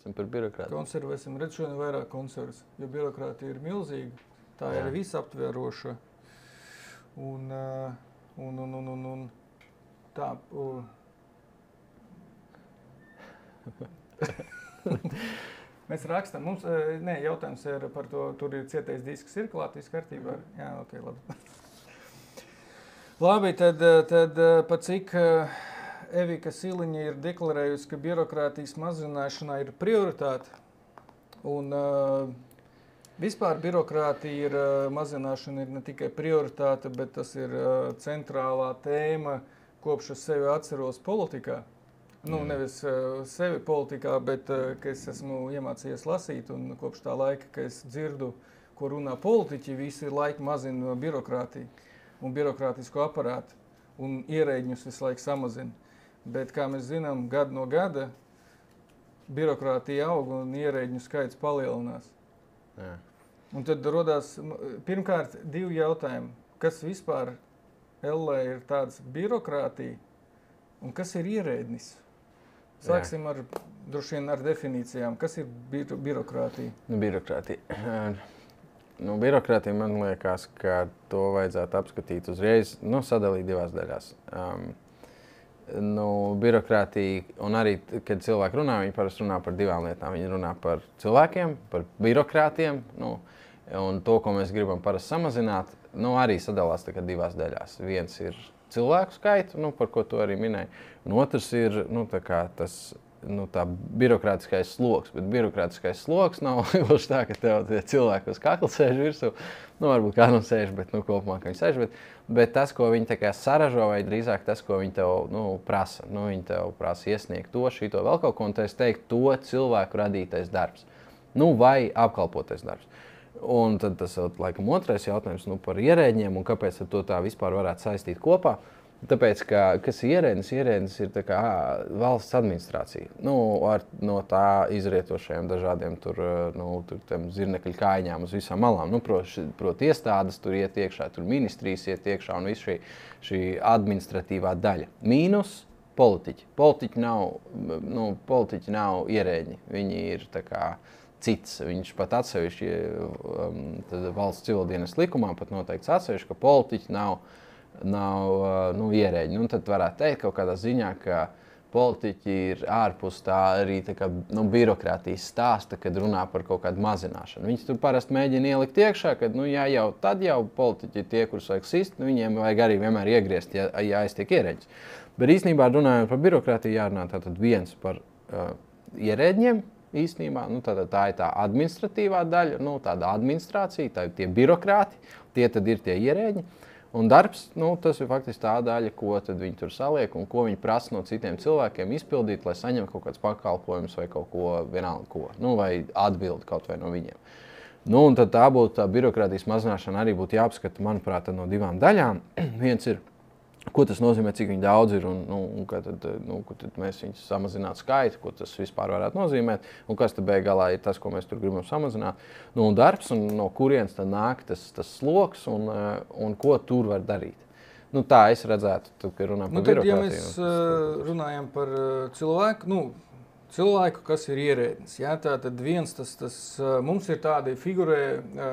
Esam par birokrātiju. Konservēsim, redz šodien vairāk konservas, jo birokrātija ir milzīga. Tā ir visaptveroša. Un tā... Mēs rakstam, mums, jautājums ir par to, tur ir cietais disks, ir klāt, viss kārtībā? Jā, ok, labi. Labi, tad pa cik Evika Siliņa ir deklarējusi, ka birokrātijas mazināšanā ir prioritāte, un vispār birokrātija ir mazināšana ir ne tikai prioritāte, bet tas ir centrālā tēma, kopš es sevi atceros politikā. Nu, nevis sevi politikā, bet ka es esmu iemācījies lasīt, un kopš tā laika, ka es dzirdu, ko runā politiķi, visi laiku mazina birokrātiju un birokrātisko aparātu, un ierēģņus visu laiku samazina. Bet, kā mēs zinām, gadu no gada birokrātija aug un ierēģņu skaits palielinās. Jā. Un tad rodās, pirmkārt, divi jautājumi. Kas vispār LE ir tāds birokrātija un kas ir ierēdnis? Sāksim droši vien ar definīcijām. Kas ir birokrātija? Birokrātija. Birokrātija, man liekas, ka to vajadzētu apskatīt uzreiz, sadalīt divās daļās. Birokrātija, un arī, kad cilvēki runā, viņi parasti runā par divām lietām. Viņi runā par cilvēkiem, par birokrātiem, un to, ko mēs gribam parasti samazināt, arī sadalās divās daļās. Viens ir cilvēku skaitu, par ko tu arī minēji, un otrs ir, tā birokrātiskais sloks, bet birokrātiskais sloks nav gluži tā, ka tev tie cilvēki uz kakla sēž virsū, varbūt kādam sēž, bet kopumā, ka viņi sēž, bet tas, ko viņi tā kā saražo, vai drīzāk tas, ko viņi tev, prasa, viņi tev prasa iesniegt to, šito vēl kaut ko, un es teiktu, to cilvēku radītais darbs, vai apkalpotais darbs. Un tad tas ir, laikam, otrais jautājums par ierēģiem un kāpēc to tā vispār varētu saistīt kopā. Tāpēc, ka kas ir ierēdnis? Ierēdnis ir tā kā valsts administrācija. No tā izrietošajiem dažādiem tiem zirnekļu kājņām uz visām malām. Proti iestādes tur iet iekšā, tur ministrijas iet iekšā un viss šī administratīvā daļa. Mīnus politiķi. Politiķi nav ierēģi. Viņi ir tā kā cits. Viņš pat atsevišķi valsts civildienas likumā pat noteikts atsevišķi, ka politiķi nav ierēģi. Tad varētu teikt kaut kādā ziņā, ka politiķi ir ārpus tā arī tā kā, birokrātijas stāsta, kad runā par kaut kādu mazināšanu. Viņi tur parasti mēģina ielikt iekšā, ka tad jau politiķi ir tie, kurus vajag sist, viņiem vajag arī vienmēr iegriezt, ja aiztiek ierēģis. Bet īstenībā runājot par birokrātiju, jārunā tātad viens par ierēģiem, īstenībā, tā ir tā administratīvā daļa, tāda administrācija, tā ir tie birokrāti, tie tad ir tie ierēģi. Un darbs, tas ir faktiski tā daļa, ko tad viņi tur saliek un ko viņi prasa no citiem cilvēkiem izpildīt, lai saņemtu kaut kāds pakalpojums vai kaut ko vienalga ko, vai atbildi kaut vai no viņiem. Un tad tā būtu tā birokrātijas mazināšana arī būtu jāapskata, manuprāt, no divām daļām. Viens ir, ko tas nozīmē, cik viņi daudz ir un ka tad mēs viņus samazinātu skaitu, ko tas vispār varētu nozīmēt, un kas tad galā ir tas, ko mēs tur gribam samazināt. Un darbs, un no kurienes tad nāk tas sloks, un ko tur var darīt. Tā es redzētu, ka runājam par birokrātiju. Ja mēs runājam par cilvēku, kas ir ierēdnis, tad viens, mums ir tādi figurē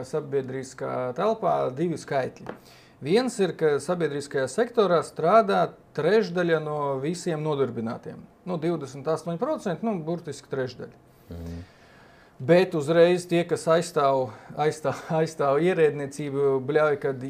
sabiedriskā telpā divi skaitļi. Viens ir, ka sabiedriskajā sektorā strādā trešdaļa no visiem nodarbinātiem. 28%, burtiski trešdaļa. Bet uzreiz tie, kas aizstāv ierēdniecību, bļauj, kad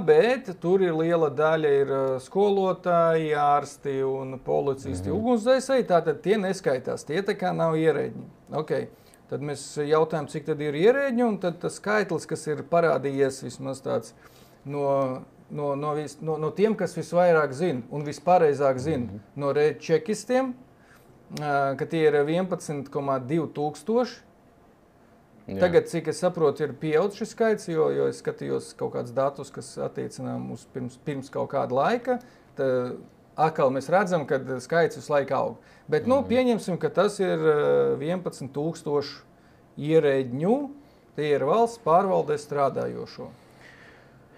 bet tur ir liela daļa ir skolotāji, ārsti un policisti, ugunsdzēsēji, tātad tie neskaitās, tie tā kā nav ierēdņi. Okay. Tad mēs jautājam, cik tad ir ierēdņi, un tad tas skaitlis, kas ir parādījies vismaz tāds, no tiem, kas visvairāk zina un vispareizāk zina, no čekistiem, ka tie ir 11,2 tūkstoši. Tagad, cik es saprotu, ir pieaudzis šis skaits, jo es skatījos kaut kādus datus, kas attiecinām uz pirms kaut kāda laika. Atkal mēs redzam, ka skaits visu laiku aug. Bet, pieņemsim, ka tas ir 11 tūkstoši ierēģņu, tie ir valsts pārvaldē strādājošo.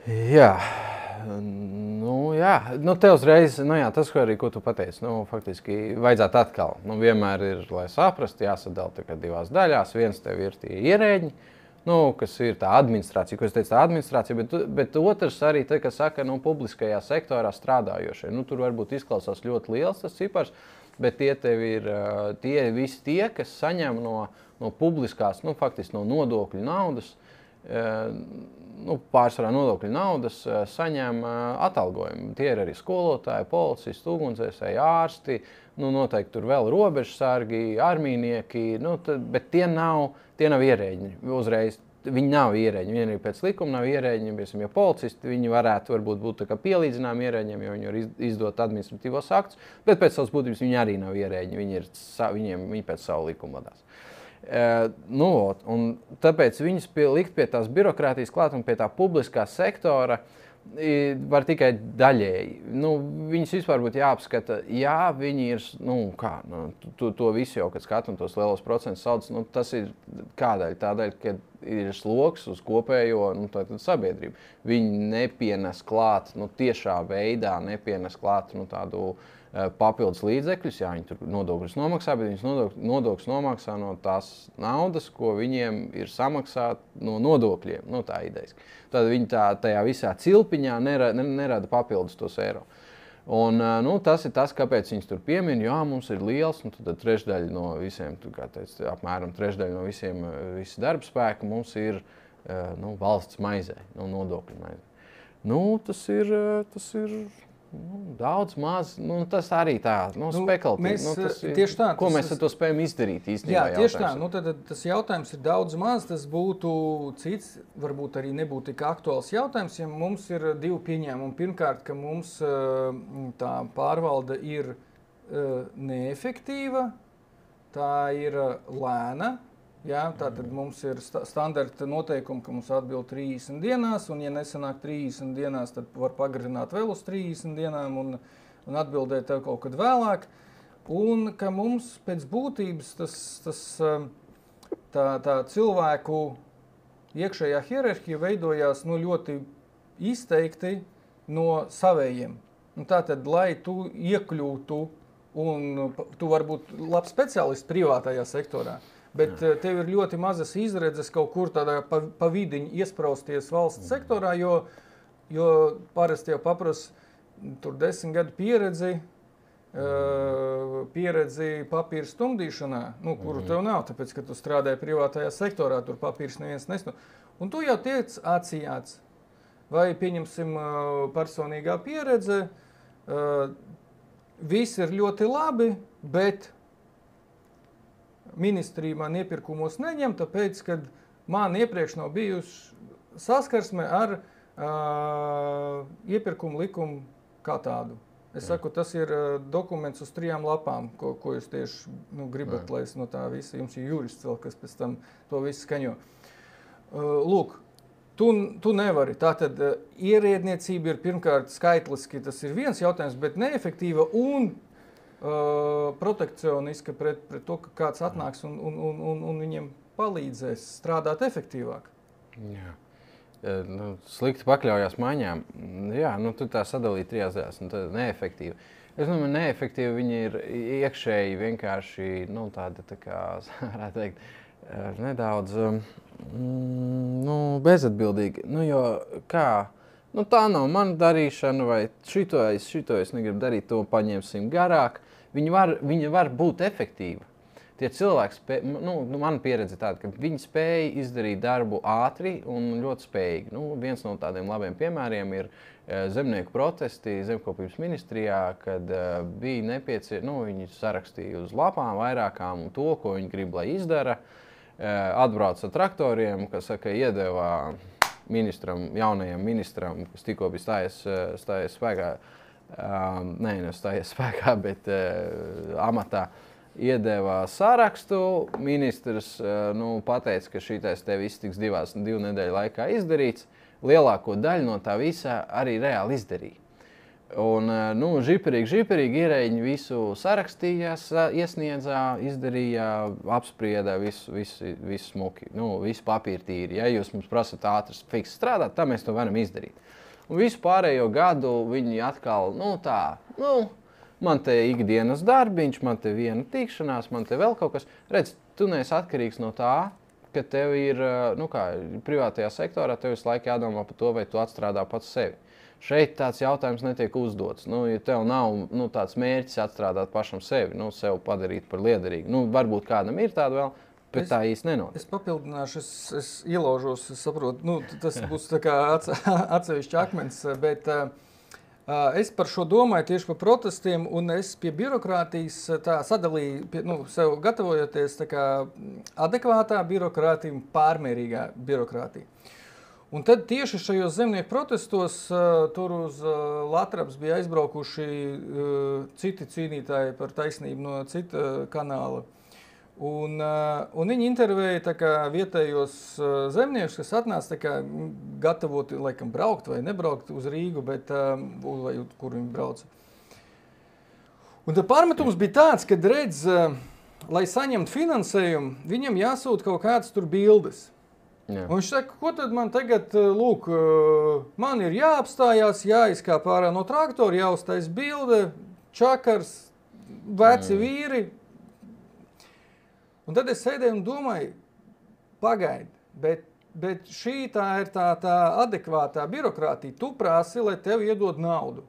Jā, Jā, te uzreiz, tas, ko tu pateici, faktiski vajadzētu atkal. Vienmēr ir, lai saprastu, jāsadala divās daļās. Viens tev ir tie ierēģi, kas ir tā administrācija, ko es teicu, tā administrācija, bet otrs arī te, kas saka, publiskajā sektorā strādājošie. Tur varbūt izklausās ļoti liels tas cipars, bet tie tev ir visi tie, kas saņem no publiskās, faktiski no nodokļu naudas, pārsvarā nodokļu naudas saņem atalgojumu. Tie ir arī skolotāji, policisti, ugunsdzēsēji, ārsti, noteikti tur vēl robežsargi, armijnieki, bet tie nav ierēģi uzreiz. Viņi nav ierēģi, viņi arī pēc likuma nav ierēģi, ja policisti, viņi varētu varbūt būt pielīdzināmi ierēģiem, jo viņi var izdot administratīvos aktus, bet pēc savas būtības viņi arī nav ierēģi, viņi pēc savu likumu vadās. Un tāpēc viņus likt pie tās birokrātijas klāt un pie tā publiskā sektora var tikai daļēji. Viņus vispār būtu jāapskata, viņi ir, to visu jau, kad skatu un tos lielos procentus sauc, tas ir kādēļ? Tādēļ, ka ir sloks uz kopējo sabiedrību. Viņi nepienes klāt, tiešā veidā nepienes klāt tādu papildus līdzekļus, viņi tur nodokļus nomaksā, bet viņus nodokļus nomaksā no tās naudas, ko viņiem ir samaksāt no nodokļiem, tā idejas. Tad viņi tajā visā cilpiņā nerada papildus tos eiro. Un tas ir tas, kāpēc viņus tur piemin, mums ir liels, tad trešdaļa no visiem, apmēram trešdaļa no visi darba spēka mums ir valsts maizē, nodokļu maizē. Tas ir daudz maz, tas arī tā, spekulatīvi. Tieši tā. Ko mēs ar to spējam izdarīt īstenībā? Jā, tieši tā. Tad tas jautājums ir daudz maz, tas būtu cits, varbūt arī nebūtu tik aktuāls jautājums, ja mums ir divi pieņēmumi. Pirmkārt, ka mums tā pārvalde ir neefektīva, tā ir lēna. Jā, tātad mums ir standarta noteikumi, ka mums atbild 30 dienās, un ja nesanāk 30 dienās, tad var pagarināt vēl uz 30 dienām un atbildēt tev kaut kad vēlāk. Un ka mums pēc būtības tā cilvēku iekšējā hierarhija veidojās ļoti izteikti no savējiem. Tātad, lai tu iekļūtu, un tu vari būt labs speciālists privātajā sektorā, bet tev ir ļoti mazas izredzes kaut kur tādā pa vidiņu iesprausties valsts sektorā, jo parasti jau paprasa tur 10 gadu pieredzi papīra stumdīšanā, kuru tev nav, tāpēc, ka tu strādāji privātajā sektorā, tur papīrs neviens nestumd. Un tu jau tiec acījāts. Vai pieņemsim personīgā pieredze, viss ir ļoti labi, bet ministrija man iepirkumos neņem, tāpēc, kad man iepriekš nav bijusi saskarsme ar iepirkumu likumu kā tādu. Es saku, tas ir dokuments uz 3 lapām, ko jūs tieši gribat, lai es no tā visa, jums ir jurists vēl, kas pēc tam to visu skaņo. Lūk, tu nevari. Tātad ierēdniecība ir pirmkārt skaitliski, tas ir viens jautājums, bet neefektīva un protekcioniska pret to, ka kāds atnāks un viņiem palīdzēs strādāt efektīvāk. Jā. Slikti pakļaujās maiņām. Jā, tu tā sadalīja 3 daļās, neefektīvi. Es domāju, neefektīvi viņi ir iekšēji vienkārši, tāda, kā varētu teikt, nedaudz bezatbildīgi. Jo kā? Tā nav mana darīšana, vai šito es negribu darīt, to paņemsim garāk. Viņa var būt efektīva. Tie cilvēki, mana pieredze tāda, ka viņi spēja izdarīt darbu ātri un ļoti spējīgi. Viens no tādiem labiem piemēriem ir zemnieku protesti zemkopības ministrijā, kad bija nepieciešams, viņi sarakstīja uz lapām vairākām to, ko viņi grib, lai izdara. Atbrauca ar traktoriem, kas saka, iedeva jaunajam ministram, kas tikko bija stājies spēkā, nestājies spēkā, bet amatā, iedeva sarakstu. Ministrs pateica, ka šitais te viss tiks 2 nedēļu laikā izdarīts. Lielāko daļu no tā visa arī reāli izdarīja. Un, žiperīgi ierēģi visu sarakstījās, iesniedzā, izdarīja, apsprieda visu smuki, visu papīru tīri. Ja jūs mums prasat ātri fiks strādāt, tā mēs to varam izdarīt. un visu pārējo gadu viņi atkal, man te ikdienas darbiņš, man te viena tikšanās, man te vēl kaut kas. Redz, tu neesi atkarīgs no tā, ka tev ir, privātajā sektorā, tev visu laiku jādomā par to, vai tu atstrādā pats sevi. Šeit tāds jautājums netiek uzdots. Ja tev nav tāds mērķis atstrādāt pašam sevi, sev padarīt par liederīgu. Varbūt kādam ir tāda vēl, bet tā īsti nenotiek. Es papildināšu, es ielaužos, es saprotu, tas būs tā kā atsevišķi akmens, bet es par šo domāju tieši par protestiem, un es pie birokrātijas tā sadalīju, sev gatavojoties tā kā adekvātā birokrātija un pārmērīgā birokrātija. Un tad tieši šajos zemnieku protestos tur uz Latvijas bija aizbraukuši citi cīnītāji par taisnību no cita kanāla. Un viņi intervēja tā kā vietējos zemniekus, kas atnāca tā kā gatavoti laikam braukt vai nebraukt uz Rīgu, bet vai kur viņi brauca. Un tad pārmetums bija tāds, ka redz, lai saņemtu finansējumu, viņam jāsūt kaut kādas tur bildes. Jā. Un viņš saka, ko tad man tagad, lūk, man ir jāapstājās, jāizkāp ārā no traktora, jāuztais bilde, čakars, veci vīri. Un tad es sēdēju un domāju, pagaidi, bet šī tā ir tā adekvātā birokrātija. Tu prasi, lai tev iedod naudu.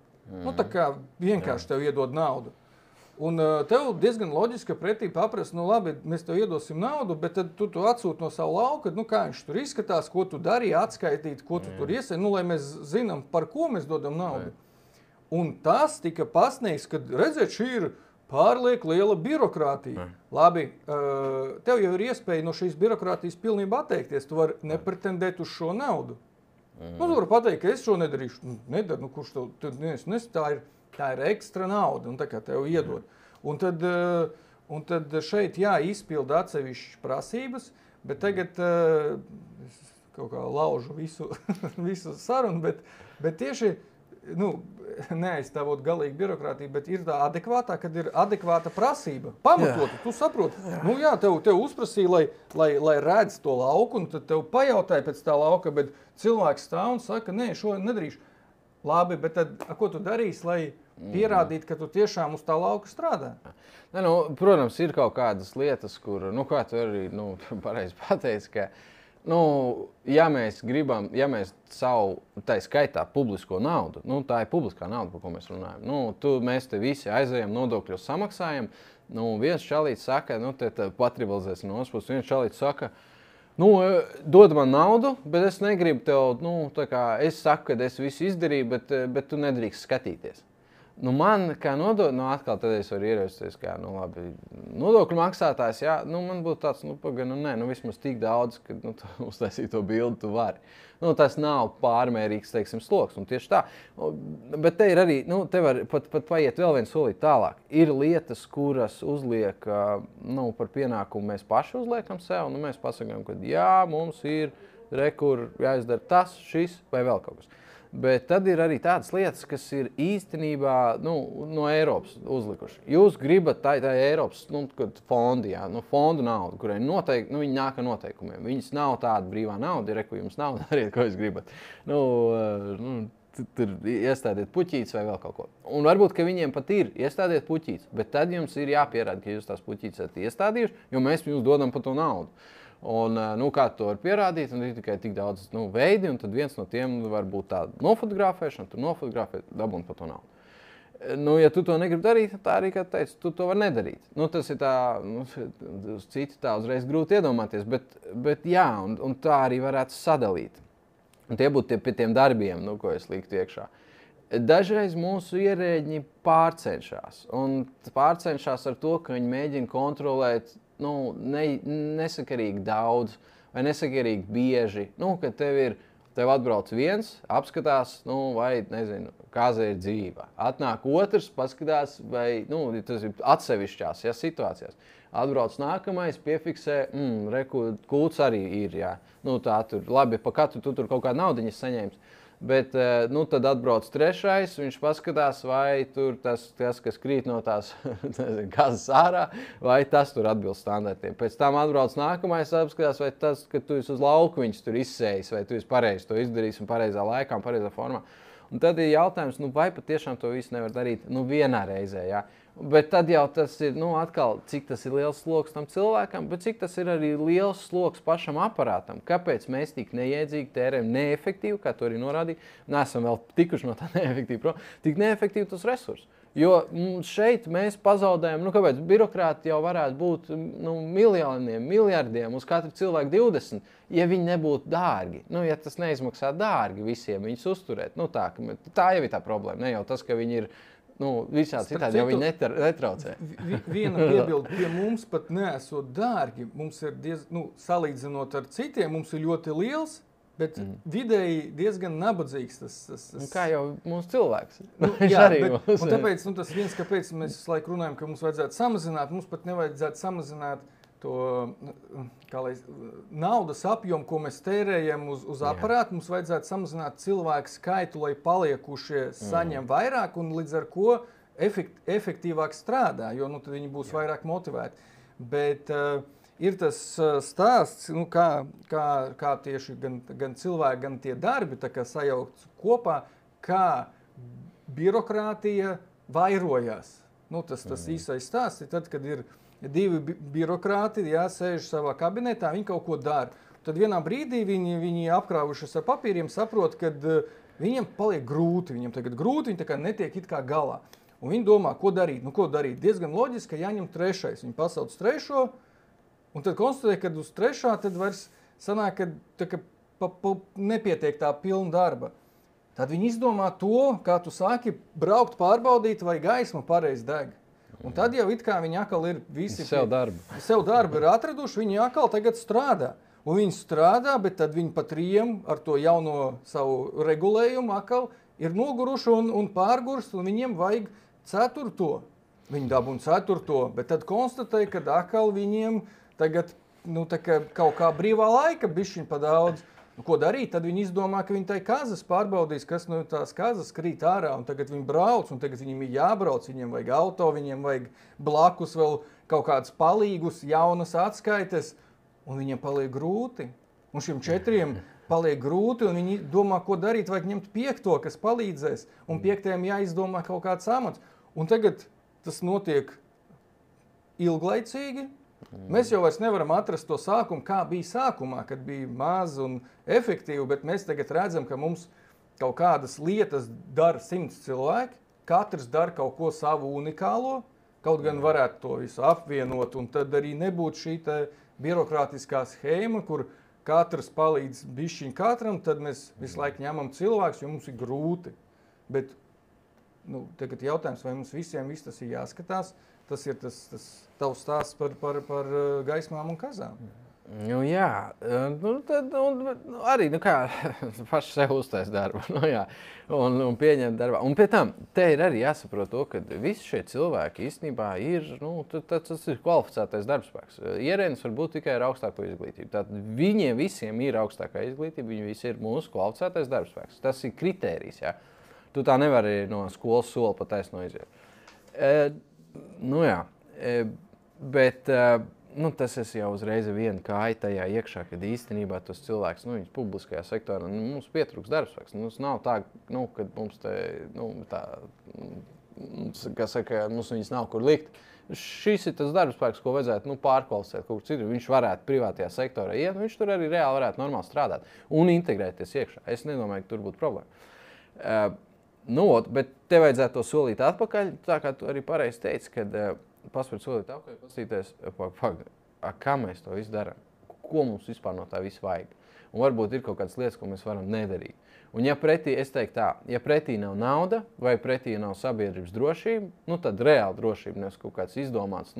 Tā kā vienkārši tev iedod naudu. Un tev diezgan loģiski pretī paprast, labi, mēs tev iedosim naudu, bet tad tu atsūti no savu lauku, kā viņš tur izskatās, ko tu darīji, atskaitīt, ko tu tur iesēji, lai mēs zinām, par ko mēs dodam naudu. Un tas tika pasniegts, kad redzēt, šī ir pārlieku liela birokrātija. Labi, tev jau ir iespēja no šīs birokrātijas pilnībā atteikties, tu vari nepretendēt uz šo naudu. Tu vari pateikt, ka es šo nedarīšu. Nedaru, kurš tev, tā ir ekstra nauda, un tā kā tev iedod. Un tad šeit izpilda atsevišķas prasības, bet tagad kaut kā laužu visu sarunu, bet tieši, neaizstāvot galīgi birokrātiju, bet ir tā adekvātā, kad ir adekvāta prasība. Pamatota, tu saproti. Tev uzprasīja, lai redz to lauku, un tad tev pajautāja pēc tā lauka, bet cilvēks stāv un saka, nē, šo nedarīšu. Labi, bet tad, ko tu darīsi, lai pierādītu, ka tu tiešām uz tā lauka strādā? Protams, ir kaut kādas lietas, kur, kā tu arī pareizi pateici, ka, ja mēs gribam, savu, tā skaitā, publisko naudu, tā ir publiskā nauda, par ko mēs runājam, mēs te visi aizējam, nodokļos samaksājam, viens čalīts saka, te patribalizēs no ospuses, viens čalīts saka, dod man naudu, bet es negribu tev, es saku, ka es visu izdarīju, bet tu nedrīkst skatīties. Man kā atkal tad es varu ierausties, kā, labi, nodokļu maksātājs, man būtu tāds, vismaz tik daudz, ka, uztaisīt to bildi tu vari. Tas nav pārmērīgs, teiksim, sloks, un tieši tā. Bet te ir arī, te var pat paiet vēl viens solīt tālāk. Ir lietas, kuras uzliek, par pienākumu mēs paši uzliekam sev, mēs pasakām, ka mums ir rekur jāizdara tas, šis vai vēl kaut kas. Bet tad ir arī tādas lietas, kas ir īstenībā no Eiropas uzlikuši. Jūs gribat tā Eiropas fondi, fondu naudu, kurai noteikti, viņi nāk ar noteikumiem. Viņas nav tāda brīvā nauda, ko jums nav, dariet, ko jūs gribat. Tur iestādiet puķītes vai vēl kaut ko. Un varbūt, ka viņiem pat ir iestādiet puķītes, bet tad jums ir jāpierāda, ka jūs tās puķītes esat iestādījuši, jo mēs jums dodam par to naudu. Un, kā to var pierādīt, un ir tikai tik daudz veidi, un tad viens no tiem var būt tāda nofotografēšana, tu nofotografēt, dabūt par to naudu. Ja tu to negribi darīt, tā arī, kā teicu, tu to var nedarīt. Tas ir tā, citi tā uzreiz grūti iedomāties, bet jā, un tā arī varētu sadalīt. Un tie būtu pie tiem darbiem, ko es liktu iekšā. Dažreiz mūsu ierēģi pārcenšas, un pārcenšas ar to, ka viņi mēģina kontrolēt nesakarīgi daudz vai nesakarīgi bieži, kad tev atbrauc viens, apskatās, vai, nezinu, kāza ir dzīva. Atnāk otrs, paskatās, vai, tas ir atsevišķās situācijās. Atbrauc nākamais, piefiksē, kults arī ir, jā. Tā tur, labi, pa katru tu tur kaut kādu naudiņas saņēmis. Bet nu, tad atbrauc trešais, viņš paskatās, vai tur tas kas krīt no tās gazas ārā, vai tas tur atbilst standartiem. Pēc tam atbrauc nākamais, apskatās, vai tas, ka tu esi uz lauku viņus tur izsējis, vai tu esi pareizi to izdarījis un pareizā laikā un pareizā formā. Un tad ir jautājums, nu, vai patiešām to visu nevar darīt vienā reizē. Ja? Bet tad jau tas ir, atkal, cik tas ir liels sloks tam cilvēkam, bet cik tas ir arī liels sloks pašam aparātam. Kāpēc mēs tik neiedzīgi tērējam neefektīvi, kā to arī norādīja, neesam vēl tikuši no tā neefektīvi, tik neefektīvi tos resursus. Jo šeit mēs pazaudējam, kāpēc birokrāti jau varētu būt miljoniem, miljardiem uz katru cilvēku 20, ja viņi nebūtu dārgi. Ja tas neizmaksā dārgi visiem viņus uzturēt. Tā jau ir tā problēma, ne jau tas, ka viņi ir visādi citādi, jo viņi netraucē. Viena piebilde, pie mums pat neesot dārgi, mums ir salīdzinot ar citiem, mums ir ļoti liels, bet vidēji diezgan nabadzīgs tas. Kā jau mūsu cilvēks. Jā, un tāpēc tas viens, kāpēc mēs visu laiku runājam, ka mums vajadzētu samazināt, mums pat nevajadzētu samazināt to naudas apjomu, ko mēs tērējam uz aparātu, mums vajadzētu samazināt cilvēku skaitu, lai paliekušie saņem vairāk un līdz ar ko efektīvāk strādā, jo tad viņi būs vairāk motivēti. Bet ir tas stāsts, kā tieši gan cilvēki, gan tie darbi sajaukts kopā, kā birokrātija vairojās. Tas īsais stāsts ir tad, kad ir divi birokrāti, sēž savā kabinetā, viņi kaut ko dara. Tad vienā brīdī viņi apkrāvušies ar papīriem, saprot, ka viņiem paliek grūti, viņiem tagad grūti, viņi tā kā netiek it kā galā. Un viņi domā, ko darīt. Ko darīt? Diezgan loģiski, ka jāņem trešais. Viņi pasauc trešo, un tad konstatē, ka uz trešā tad vairs sanāk, ka nepietiek tā pilna darba. Tad viņi izdomā to, kā tu sāki braukt pārbaudīt, vai gaisma pareizi deg. Un tad jau it kā viņi atkal ir visi sev darbu ir atraduši, viņi atkal tagad strādā. Un viņi strādā, bet tad viņi pat riem ar to jauno savu regulējumu atkal ir noguruši un pārgurst, un viņiem vajag ceturto. Viņi dabūna ceturto, bet tad konstatēja, ka atkal viņiem tagad kaut kā brīvā laika bišķiņ pa daudz. Ko darīt? Tad viņi izdomā, ka viņi tai kazas pārbaudīs, kas no tās kazas krīt ārā, un tagad viņi brauc, un tagad viņiem ir jābrauc, viņiem vajag auto, viņiem vajag blakus vēl kaut kādus palīgus, jaunas atskaites, un viņiem paliek grūti. Un šiem 4 paliek grūti, un viņi domā, ko darīt, vajag ņemt 5, kas palīdzēs, un 5. jāizdomā kaut kāds amats. Un tagad tas notiek ilglaicīgi. Mēs jau vairs nevaram atrast to sākumu, kā bija sākumā, kad bija maz un efektīvi, bet mēs tagad redzam, ka mums kaut kādas lietas dara 100 cilvēki, katrs dara kaut ko savu unikālo, kaut gan varētu to visu apvienot, un tad arī nebūtu šī birokrātiskā schēma, kur katrs palīdz bišķiņ katram, tad mēs visu laiku ņemam cilvēkus, jo mums ir grūti. Bet tagad jautājums, vai mums visiem viss tas ir jāskatās, tas ir tas tavs stāsts par gaismām un kazām. Jā, tad arī kā paši sev uztais darbu, un pieņemt darbā. Un pie tam, te ir arī jāsaprot to, ka visi šie cilvēki īstenībā ir, tas ir kvalificētais darbspēks. Ierēnis var būt tikai ar augstāko izglītību. Tātad viņiem visiem ir augstākā izglītība, viņi visi ir mūsu kvalificētais darbspēks. Tas ir kritērijs, jā. Tu tā nevari no skolas soli pa taisno iziet. Bet tas jau uzreiz viena kāja tajā iekšā, kad īstenībā tas cilvēks, viņš publiskajā sektorā, mums pietrūks darbspēks. Mums nav tā, kad mums mums viņas nav kur likt. Šis ir tas darbspēks, ko vajadzētu pārkvalificēt kaut kur citur. Viņš varētu privātajā sektorā iet, viņš tur arī reāli varētu normāli strādāt un integrēties iekšā. Es nedomāju, ka tur būtu problēma. Bet te vajadzētu to solīt atpakaļ, tā kā tu arī pareizi teici, kad paspērt solīt atpakaļ, pastīties, kā mēs to visu darām, ko mums vispār no tā visu vajag. Un varbūt ir kaut kādas lietas, ko mēs varam nedarīt. Un ja pretī, es teiktu tā, ja pretī nav nauda vai pretī nav sabiedrības drošība, tad reāli drošība nevis kaut kāds izdomāts,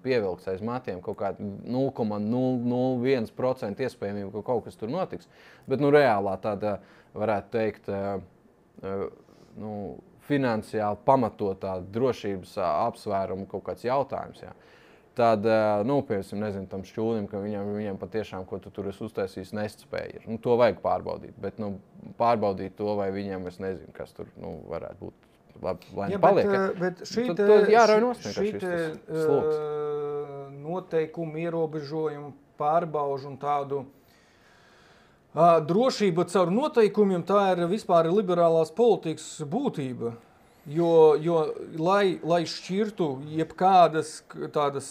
pievilks aiz matiem kaut kāda 0,001% iespējamība, ka kaut kas tur notiks. Bet reālā tāda, varētu teikt, finansiāli pamatotā drošības apsvērumu kaut kāds jautājums. Jā. tad, piemēram, nezinu, tam šķūnim, ka viņam patiešām, ko tu tur esi uztaisījis, nespēja. To vajag pārbaudīt, bet pārbaudīt to, vai viņam, es nezinu, kas tur varētu būt. Lai paliek. Bet šī noteikumu ierobežojumu pārbaužu un tādu drošību caur noteikumiem, tā ir vispār liberālās politikas būtība. Jo lai šķirtu jebkādas tādas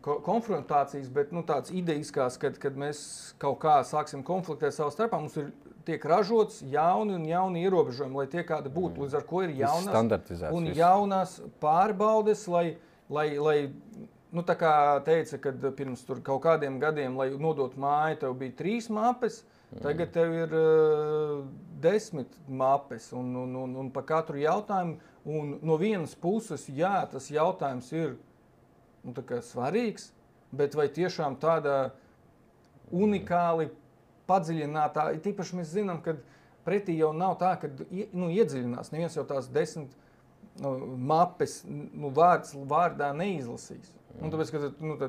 konfrontācijas, bet tādas idejiskās, kad mēs kaut kā sāksim konfliktēt savā starpā, mums tiek ražots jauni ierobežojumi, lai tie kāda būtu, līdz ar ko ir jaunās pārbaudes, lai tā kā teica, kad pirms tur kaut kādiem gadiem, lai nodot māju, tev bija 3 mapes, tagad tev ir 10 mapes un pa katru jautājumu, un no vienas puses, jā, tas jautājums ir tā kā svarīgs, bet vai tiešām tādā unikāli padziļinātā, tīpaši mēs zinām, ka pretī jau nav tā, ka iedziļinās, neviens jau tās 10 mapes vārds vārdā neizlasīs. Tāpēc,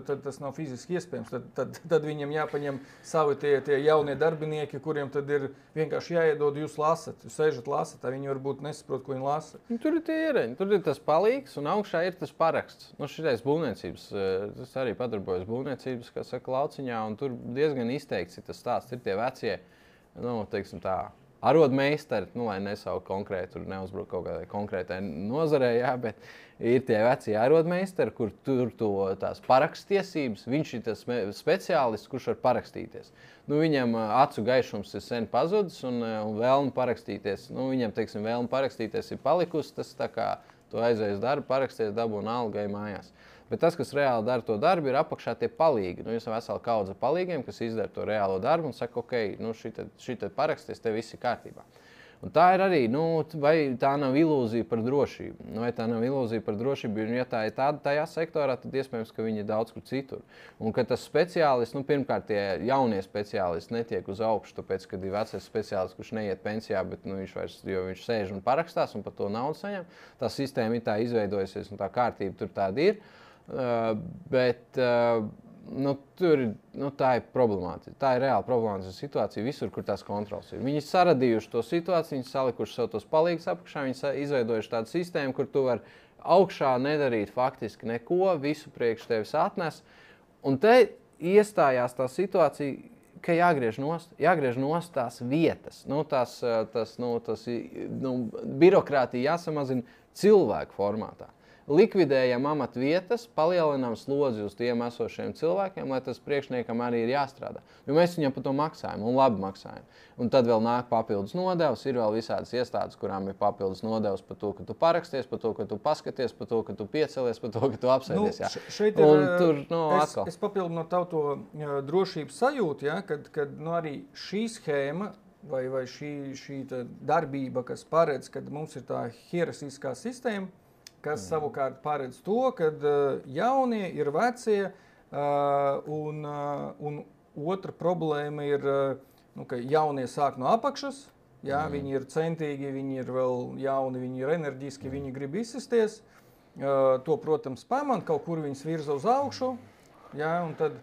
ka tas nav fiziski iespējams, tad viņam jāpaņem savi tie jaunie darbinieki, kuriem tad ir vienkārši jāiedod, jūs lasat, jūs sēžat lasat, tā viņi varbūt nesaprot, ko viņi lasa. Tur ir tie iereņi, tur ir tas palīgs un augšā ir tas paraksts. Šitais būvniecības, tas arī padarbojas būvniecības, kā saka, lauciņā, un tur diezgan izteikts ir tas stāsts, ir tie vecie, teiksim tā, arodmeistari, lai nesaukt konkrēti, tur neuzbruk kaut kādai konkrētai nozarei, jā, bet ir tie veci arodmeistari, kur tur tās parakstiesības, viņš ir tas speciālists, kurš var parakstīties. Viņam acu gaišums ir sen pazudis un vēlme parakstīties. Viņam, teiksim, vēlme parakstīties ir palikusi, tas tā kā tu aizies darbu, paraksties, dabū un algai mājās. Bet tas, kas reāli dara to darbu, ir apakšā tie palīgi. Jūs esat vesela kaudze palīgiem, kas izdara to reālo darbu un saka, ok, šitad paraksties, te viss ir kārtībā. Un tā ir arī, vai tā nav ilūzija par drošību. Vai tā nav ilūzija par drošību, ja tā ir tāda tajā sektorā, tad iespējams, ka viņi ir daudz kur citur. Un ka tas speciālists, pirmkārt, tie jaunie speciālisti netiek uz augšu, tāpēc, kad ir vecais speciālists, kurš neiet pensijā, bet viņš sēž un parakstās un par to naudu saņem. Tā sistēma ir tā izveidojusies un tā kārtība tur tāda ir. Bet tur tā ir problemātiska. Tā ir reāli problemātiska situācija visur, kur tās kontrols ir. Viņi saradījuši to situāciju, viņi salikuši sev tos palīgus apakšā, viņi izveidojuši tādu sistēmu, kur tu vari augšā nedarīt faktiski neko, visu priekš tevis atnes. Un te iestājās tā situācija, ka jāgriež nost tās vietas. Birokrātija jāsamazina cilvēku formātā. Likvidējam amatvietas, palielinām slodzi uz tiem esošiem cilvēkiem, lai tas priekšniekam arī ir jāstrādā. Jo mēs viņam par to maksājam un labi maksājam. Un tad vēl nāk papildus nodevs, ir vēl visādas iestādes, kurām ir papildus nodevs par to, ka tu paraksties, par to, ka tu paskaties, par to, ka tu piecelies, par to, ka tu apsēdies. Šeit ir, es papildinu to drošības sajūtu, kad arī šī schēma vai šī darbība, kas paredz, kad mums ir tā hierarhiskā sistēma, kas savukārt paredz to, ka jaunie ir vecie, un otra problēma ir, ka jaunie sāk no apakšas, viņi ir centīgi, viņi ir vēl jauni, viņi ir enerģiski, viņi grib izsisties. To, protams, paman, kaut kur viņas virza uz augšu, un tad,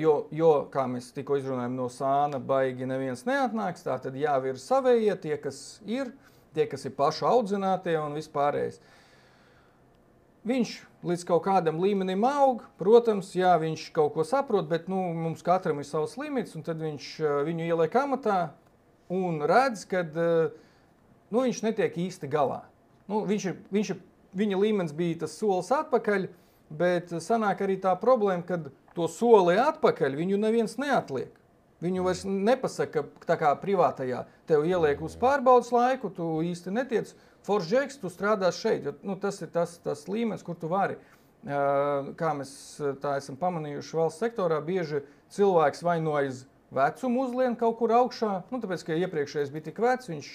jo, kā mēs tikko izrunājam, no sāna baigi neviens neatnāks, tā tad jāvirza savējie, tie, kas ir pašu audzinātie un vispārējais. Viņš līdz kaut kādam līmenim aug, protams, viņš kaut ko saprot, bet mums katram ir savs limits, un tad viņš viņu ieliek amatā un redz, ka viņš netiek īsti galā. Viņa līmenis bija tas solis atpakaļ, bet sanāk arī tā problēma, kad to soli atpakaļ viņu neviens neatliek. Viņu vairs nepasaka, tā kā privātajā, tev ieliek uz pārbaudas laiku, tu īsti netiec. Foršģeks, tu strādās šeit, jo tas ir tas līmenis, kur tu vari. Kā mēs tā esam pamanījuši valsts sektorā, bieži cilvēks vai no aiz vecumu uzlien kaut kur augšā, tāpēc, ka iepriekšējais bija tik vecs, viņš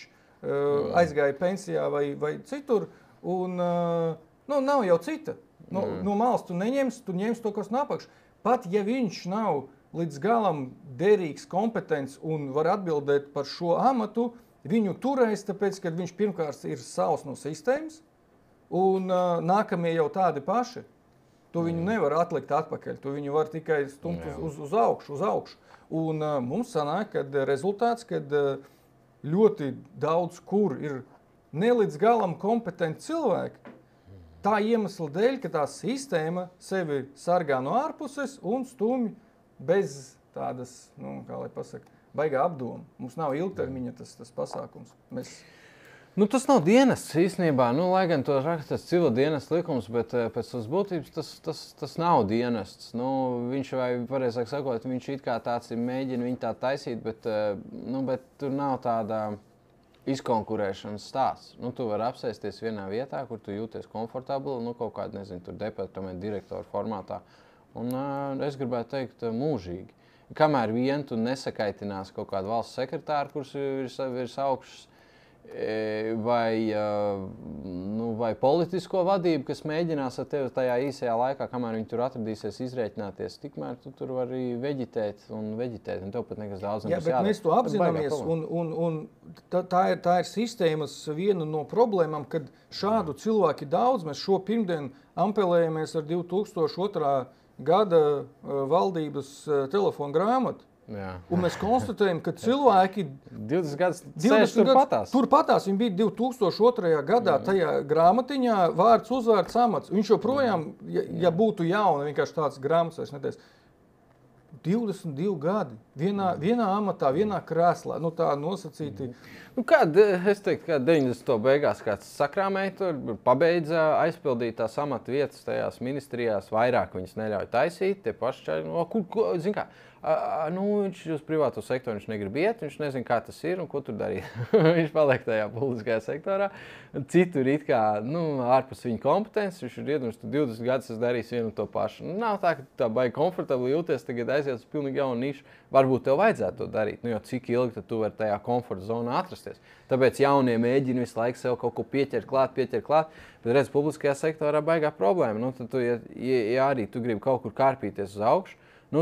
aizgāja pensijā vai citur, un nav jau cita. No malas tu neņems, tu ņems to, kas no apakš. Pat ja viņš nav līdz galam derīgs, kompetents un var atbildēt par šo amatu, viņu turēs, tāpēc, ka viņš pirmkārt ir savs no sistēmas, un nākamie jau tādi paši. Tu viņu nevar atlikt atpakaļ, tu viņu var tikai stumt uz augšu. Un mums sanāk, kad rezultāts, kad ļoti daudz kur ir nelīdz galam kompetenti cilvēki, tā iemesla dēļ, ka tā sistēma sevi sargā no ārpuses un stumj bez tādas, kā lai pasaka, baigā apdoma. Mums nav ilgtermiņa tas pasākums. Tas nav dienests īstenībā, lai gan to raksta tas civil dienests likums, bet pēc tās būtības tas nav dienests. Viņš vai, pareizāk sakot, viņš it kā tāds ir mēģina viņu tā taisīt, bet tur nav tāda izkonkurēšanas stāsts. Tu vari apsēsties vienā vietā, kur tu jūties komfortabli, kaut kādu, tur departamentu direktoru formātā. Un es gribētu teikt mūžīgi. Kamēr vien tu nesakaitinās kaut kādu valsts sekretāru, kurš ir augšas, vai politisko vadību, kas mēģinās ar tevi tajā īsajā laikā, kamēr viņi tur atradīsies izrēķināties, tikmēr tu tur vari veģitēt, un tev pat nekas daudz nebūs jādara. Bet mēs to apzināmies, un tā ir sistēmas viena no problēmām, kad šādu cilvēku ir daudz. Mēs šo pirmdienu ampelējamies ar 2002. Gada valdības telefonu grāmatu. Jā. Un mēs konstatējam, ka cilvēki 20 gadus sēž turpatās. Turpatās viņi bija 2002. Gadā tajā grāmatiņā vārds, uzvārds, amats. Viņš joprojām, ja būtu jauna, vienkārši tāds grāmatas, es neteicu, 22 gadi vienā amatā, vienā krēslā, tā nosacīti. Es teiktu, ka 90. beigās kāds sakrāmēja tur, pabeidza aizpildīt tās amata vietas tajās ministrijās, vairāk viņas neļauj taisīt, tie paši, zin kā, viņš uz privāto sektoru, viņš negrib iet, viņš nezin, kā tas ir un ko tur darīt. Viņš paliek tajā publiskajā sektorā. Citur it kā, ārpus viņa kompetences, viņš ir iedomājis, ka 20 gadus es darīšu vienu to pašu. Nav tā, ka tā baigi komfortabli jūties, tagad aiziet uz pilnīgi jaunu nišu. Varbūt tev vajadzētu to darīt, jo cik ilgi tad tu vari tajā komforta zonā atrasties. Tāpēc jaunie mēģina visu laiku sev kaut ko pieķert klāt, bet redz, publiskajā sektorā baigā problēma. Tad tu, ja arī tu gribi kaut kur kārpīties uz augšu,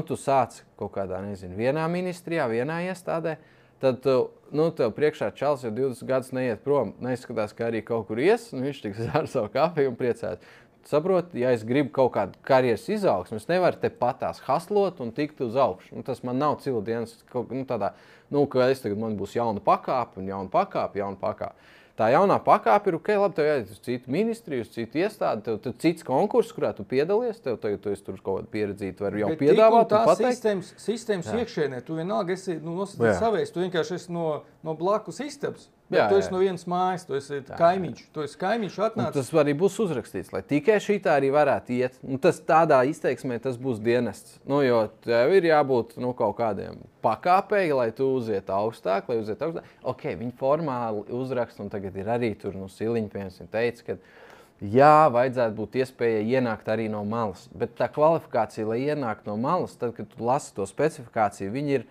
tu sāc kaut kādā, vienā ministrijā, vienā iestādē, tad tev priekšā čalis jau 20 gadus neiet prom, neizskatās, ka arī kaut kur ies, un viņš tiks ar savu kafiju un priecājas. Saproti, ja es gribu kaut kādu karjeras izaugsmu, es nevaru te patās haslot un tikt uz augšu. Tas man nav civil dienas, tādā, ka es tagad man būs jauna pakāpe un jauna pakāpe. Tā jaunā pakāpe ir, labi, tev jāiet uz citu ministriju, uz citu iestādi, tev cits konkurss, kurā tu piedalies, tu esi tur kaut kādu pieredzītu, var jau piedāvāt un pateikt. Sistēmas iekšienē, tu vienalga esi nosacīt savējs, tu vienkārši esi no blakus istabas. Bet tu esi no vienas mājas, tu esi kaimiņš atnācis. Tas arī būs uzrakstīts, lai tikai šitā arī varētu iet. Tas tādā izteiksmē tas būs dienests. Jo tev ir jābūt kaut kādiem pakāpēji, lai tu uziet augstāk, Ok, viņi formāli uzraksta, un tagad ir arī tur Siliņa, piemēram, teica, ka vajadzētu būt iespēja ienākt arī no malas. Bet tā kvalifikācija, lai ienākt no malas, tad, kad tu lasi to specifikāciju, viņi ir,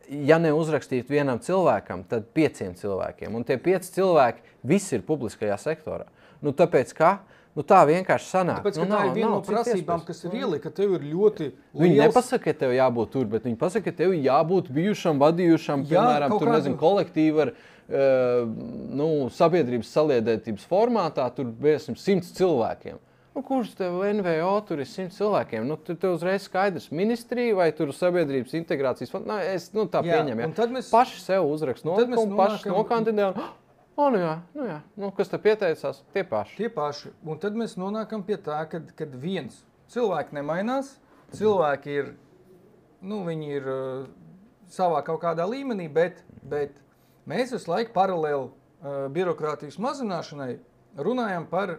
ja neuzrakstīt vienam cilvēkam, tad 5 cilvēkiem. Un tie 5 cilvēki visi ir publiskajā sektorā. Tāpēc kā? Tā vienkārši sanāk. Tāpēc, ka tā ir viena no prasībām, kas ir ielika, ka tev ir ļoti liels... Viņi nepasaka, ka tev jābūt tur, bet viņi pasaka, ka tev jābūt bijušam, vadījušam, piemēram, tur, kolektīva ar sabiedrības saliedētības formātā, tur, 100 cilvēkiem. Kurš tev NVO tur ir 100 cilvēkiem? Tev uzreiz skaidrs, ministrija vai tur sabiedrības integrācijas fonds? Es tā pieņemu. Paši sev uzrakst nolikumu, paši nokandidē. Kas te pieteicās? Tie paši. Un tad mēs nonākam pie tā, kad viens cilvēki nemainās, cilvēki ir, viņi ir savā kaut kādā līmenī, bet mēs visu laiku paralēli birokrātijas mazināšanai runājam par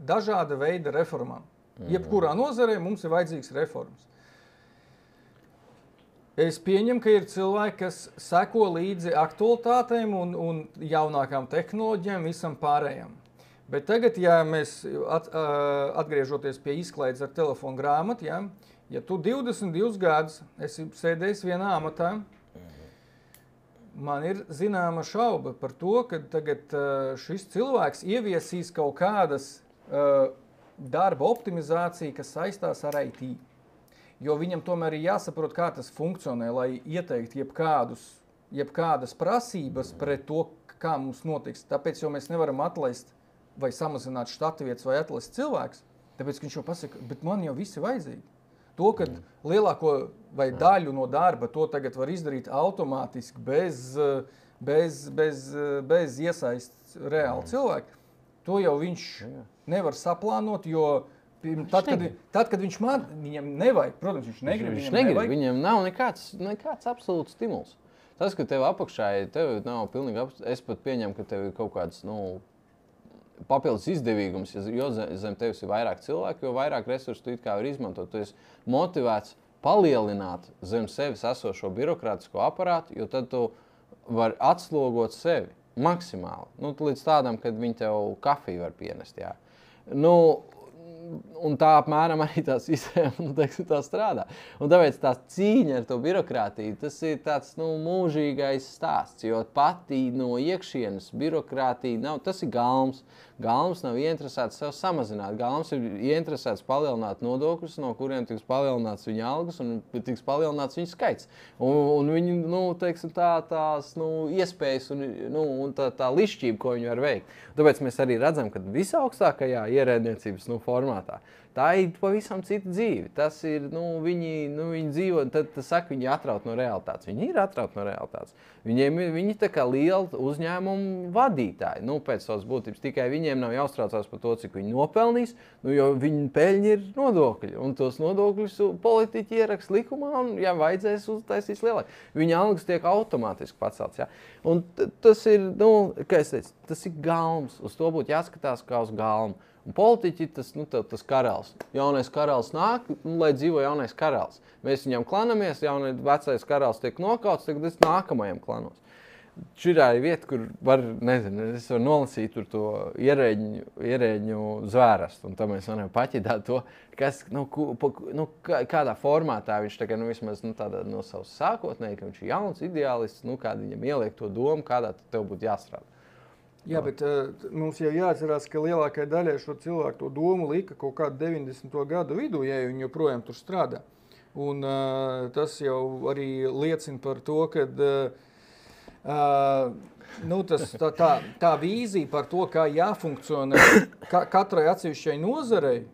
dažāda veida reformām. Jebkurā nozarē mums ir vajadzīgs reformas. Es pieņemu, ka ir cilvēki, kas seko līdzi aktualitātēm un jaunākām tehnoloģijām, visam pārējām. Bet tagad, ja mēs atgriežoties pie izklaides ar telefonu grāmatu, ja tu 22 gadus esi sēdējis vienā amatā, man ir zināma šauba par to, ka tagad šis cilvēks ieviesīs kaut kādas darba optimizāciju, kas saistās ar IT. Jo viņam tomēr ir jāsaprot, kā tas funkcionē, lai ieteikt jebkādas prasības pret to, kā mums notiks. Tāpēc jau mēs nevaram atlaist vai samazināt štata vietas vai atlast cilvēks, tāpēc, ka viņš jau pasaka, bet man jau visi vajadzīgi. To, ka lielāko vai daļu no darba to tagad var izdarīt automātiski bez iesaists reāli cilvēki, to jau viņš nevar saplānot, jo tad, kad viņš viņam nevajag, protams, viņš negrib, viņam nav nekāds absolūts stimuls. Tas, ka tev apakšā tev nav pilnīgi es pat pieņemu, ka tev ir kaut kāds, papildus izdevīgums, jo zem tevis ir vairāk cilvēku, jo vairāk resursu tu it kā var izmantot. Tu esi motivēts palielināt zem sevis esošo birokrātisko aparātu, jo tad tu vari atslogot sevi maksimāli. Līdz tādam, kad viņi tev kafiju var pienest. Jā. Un tā apmēram arī tā sistēma tā strādā. Un tāpēc tā cīņa ar to birokrātiju, tas ir tāds mūžīgais stāsts, jo pati no iekšienes birokrātija nav, tas ir galms. Galms nav ieinteresēts sev samazināt. Galms ir ieinteresēts palielināt nodokļus, no kuriem tiks palielināts viņa algas un tiks palielināts viņa skaits. Un viņu, tās iespējas un tā lišķība, ko viņi var veikt. Tāpēc mēs arī redzam, ka visaugstākajā ierēdniecības formātā tā ir pavisam cita dzīve. Tas ir, viņi dzīvo, tad saka, viņi atraut no realitātes. Viņi ir atraut no realitātes. Viņi tā kā liela uzņēmumu vadītāji. Pēc savas būtības tikai viņiem nav jāuztraucās par to, cik viņi nopelnīs, jo viņu peļņi ir nodokļi. Un tos nodokļus politiķi ieraksta likumā un, ja vajadzēs, uztaisīs lielāk. Viņa algas tiek automātiski pacelts. Ja? Un tas ir, kā es teicu, tas ir galms. Uz to būtu jāskatās kā uz galmu. Un politiķi, tas karalis. Jaunais karalis nāk, lai dzīvo jaunais karalis. Mēs viņam klanamies, vecais karalis tiek nokauts, tagad es nākamajam klanos. Širā ir vieta, kur var nolasīt tur to ierēģņu zvērastu, un tā mēs varam paķidāt to, kas, kādā formātā viņš tagad, vismaz tādā no savas sākotnēji, ka viņš ir jauns ideālists, kāda viņam ieliek to domu, kādā tev būtu jāstrādā. Jā, bet mums jau jāatcerās, ka lielākajai daļai šo cilvēku to domu lika kaut kādu 90. gadu vidū, ja viņi joprojām tur strādā. Un tas jau arī liecina par to, ka tā vīzija par to, kā jāfunkcionē katrai atsevišķai nozarei,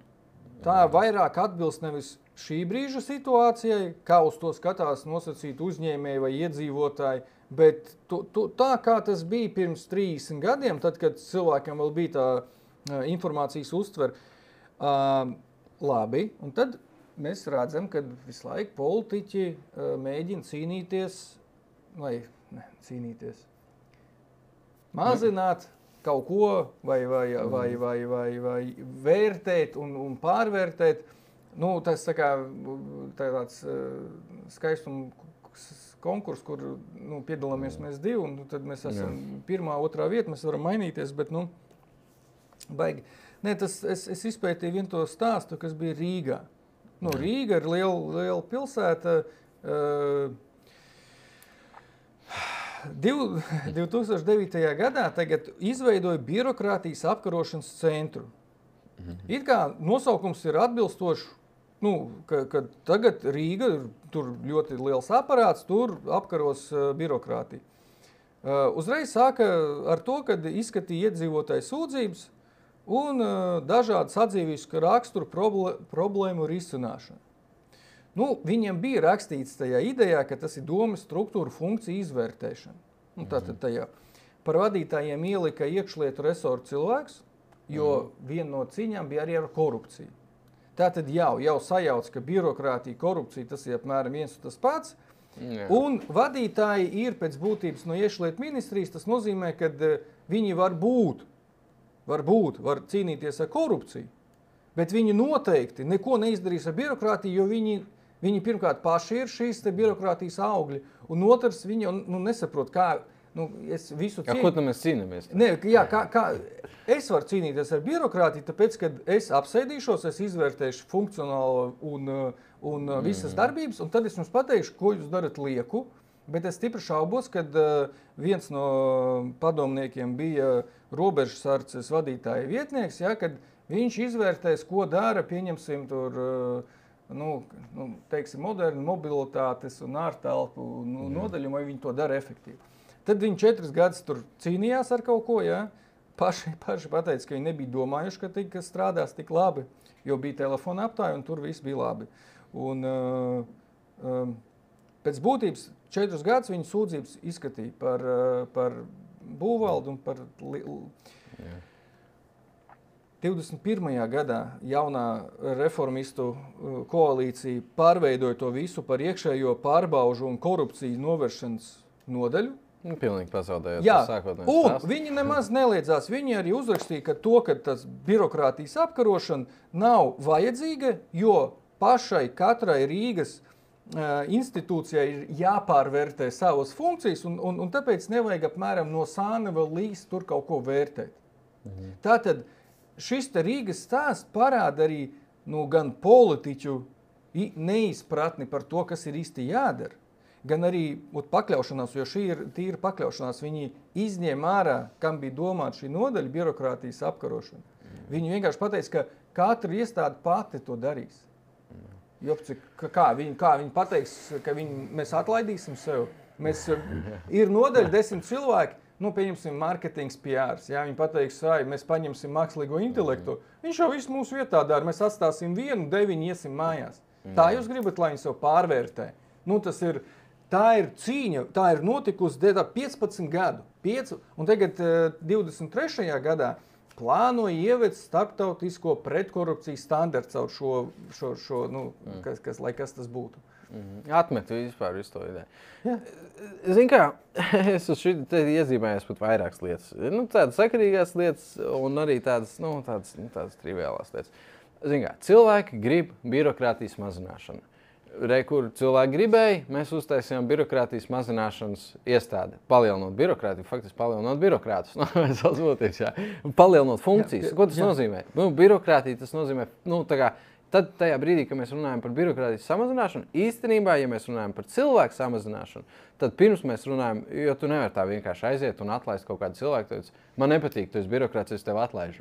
tā vairāk atbilst nevis šī brīža situācijai, kā uz to skatās nosacīt uzņēmēji vai iedzīvotāji, bet tā kā tas bija pirms 30 gadiem, tad, kad cilvēkiem vēl bija tā informācijas uztver, labi, un tad mēs redzam, ka visu laiku politiķi mēģina cīnīties, mazināt kaut ko vai vērtēt un pārvērtēt. Tas tāds skaistums konkurss, kur piedalāmies mēs divi, un tad mēs esam pirmā, otrā vieta, mēs varam mainīties, bet baigi. Nē, es izpētīju vienu to stāstu, kas bija Rīgā. Rīga ir liela pilsēta. 2009. gadā tagad izveidoja birokrātijas apkarošanas centru. It kā nosaukums ir atbilstošs, ka tagad Rīga ir tur ļoti liels aparāts, tur apkaros birokrātiju. Uzreiz sāka ar to, kad izskatīja iedzīvotāju sūdzības un dažādas atzīvisku raksturu problēmu risināšanu. Viņiem bija rakstīts tajā idejā, ka tas ir domas struktūra funkcija izvērtēšana. Tātad tajā par vadītājiem ielika iekšlietu resortu cilvēks, jo viena no cīņām bija arī ar korupciju. Tātad jau sajauc, ka birokrātija, korupcija, tas ir apmēram viens un tas pats. Un vadītāji ir pēc būtības no iekšlietu ministrijas, tas nozīmē, ka viņi var cīnīties ar korupciju, bet viņi noteikti neko neizdarīs ar birokrātiju, jo viņi pirmkārt paši ir šīs te birokrātijas augļi, un otrs viņi nesaprot, kā es visu cīnu. Ko mēs cīnāmies? Kā es varu cīnīties ar birokrātiju, tāpēc, kad es apsēdīšos, es izvērtēšu funkcionālo un visas darbības, un tad es jums pateikšu, ko jūs darat lieku, bet es stipri šaubos, kad viens no padomniekiem bija robežsardzes vadītāja vietnieks, kad viņš izvērtēs, ko dara, pieņemsim tur, teiksim, modernu mobilitātes un ārtelpu nodaļu, vai viņi to dara efektīvi. Tad viņi 4 gadus tur cīnījās ar kaut ko, paši pateica, ka viņi nebija domājuši, ka strādās tik labi, jo bija telefona aptāja un tur viss bija labi. Un pēc būtības 4 gadus viņa sūdzības izskatīja par būvvaldu un par... 21. gadā jaunā reformistu koalīcija pārveidoja to visu par iekšējo pārbaužu un korupciju novēršanas nodaļu. Pilnīgi pazaudējot. Jā, un viņi nemaz neliedzās. Viņi arī uzrakstīja, ka tas birokrātijas apkarošana nav vajadzīga, jo pašai katrai Rīgas institūcijai ir jāpārvērtē savas funkcijas, un tāpēc nevajag apmēram no sāna vēl līdz tur kaut ko vērtēt. Tātad šis Rīgas stāsts parāda arī gan politiķu neizpratni par to, kas ir īsti jādara, gan arī pakļaušanās, jo šī ir tīra pakļaušanās. Viņi izņēma ārā, kam bija domāta šī nodaļa, birokrātijas apkarošana. Viņi vienkārši pateica, ka katra iestāde pati to darīs. Kā viņi pateiks, ka mēs atlaidīsim sev? Ir nodaļa 10 cilvēki, pieņemsim marketings PRs, viņi pateiks, mēs paņemsim mākslīgo intelektu, viņš jau visu mūsu vietā dara, mēs atstāsim 1, 9 iesim mājās. Tā jūs gribat, lai viņi sev pārvērtē? Tā ir cīņa, tā ir notikusi 15 gadu, un tagad 23. gadā plānoja ievest starptautisko pretkorupcijas standartu caur šo kas tas būtu. Atmetu vispār visu to ideju. Zini kā, es uz šī iezīmējos pat vairākas lietas. Tādas sakarīgās lietas un arī tādas triviālās lietas. Zini kā, cilvēki grib birokrātijas mazināšanu. Kur cilvēki gribēja, mēs uztaisījām birokrātijas mazināšanas iestādi. Palielinot birokrātiju, faktiski palielinot birokrātus. Palielinot funkcijas. Ko tas nozīmē? Birokrātija tas nozīmē, tad tajā brīdī, kad mēs runājam par birokrātijas samazināšanu, īstenībā, ja mēs runājam par cilvēku samazināšanu, tad pirms mēs runājam, jo tu nevari tā vienkārši aiziet un atlaist kaut kādu cilvēku, tad man nepatīk, tu esi birokrāts, es tevi atlaižu.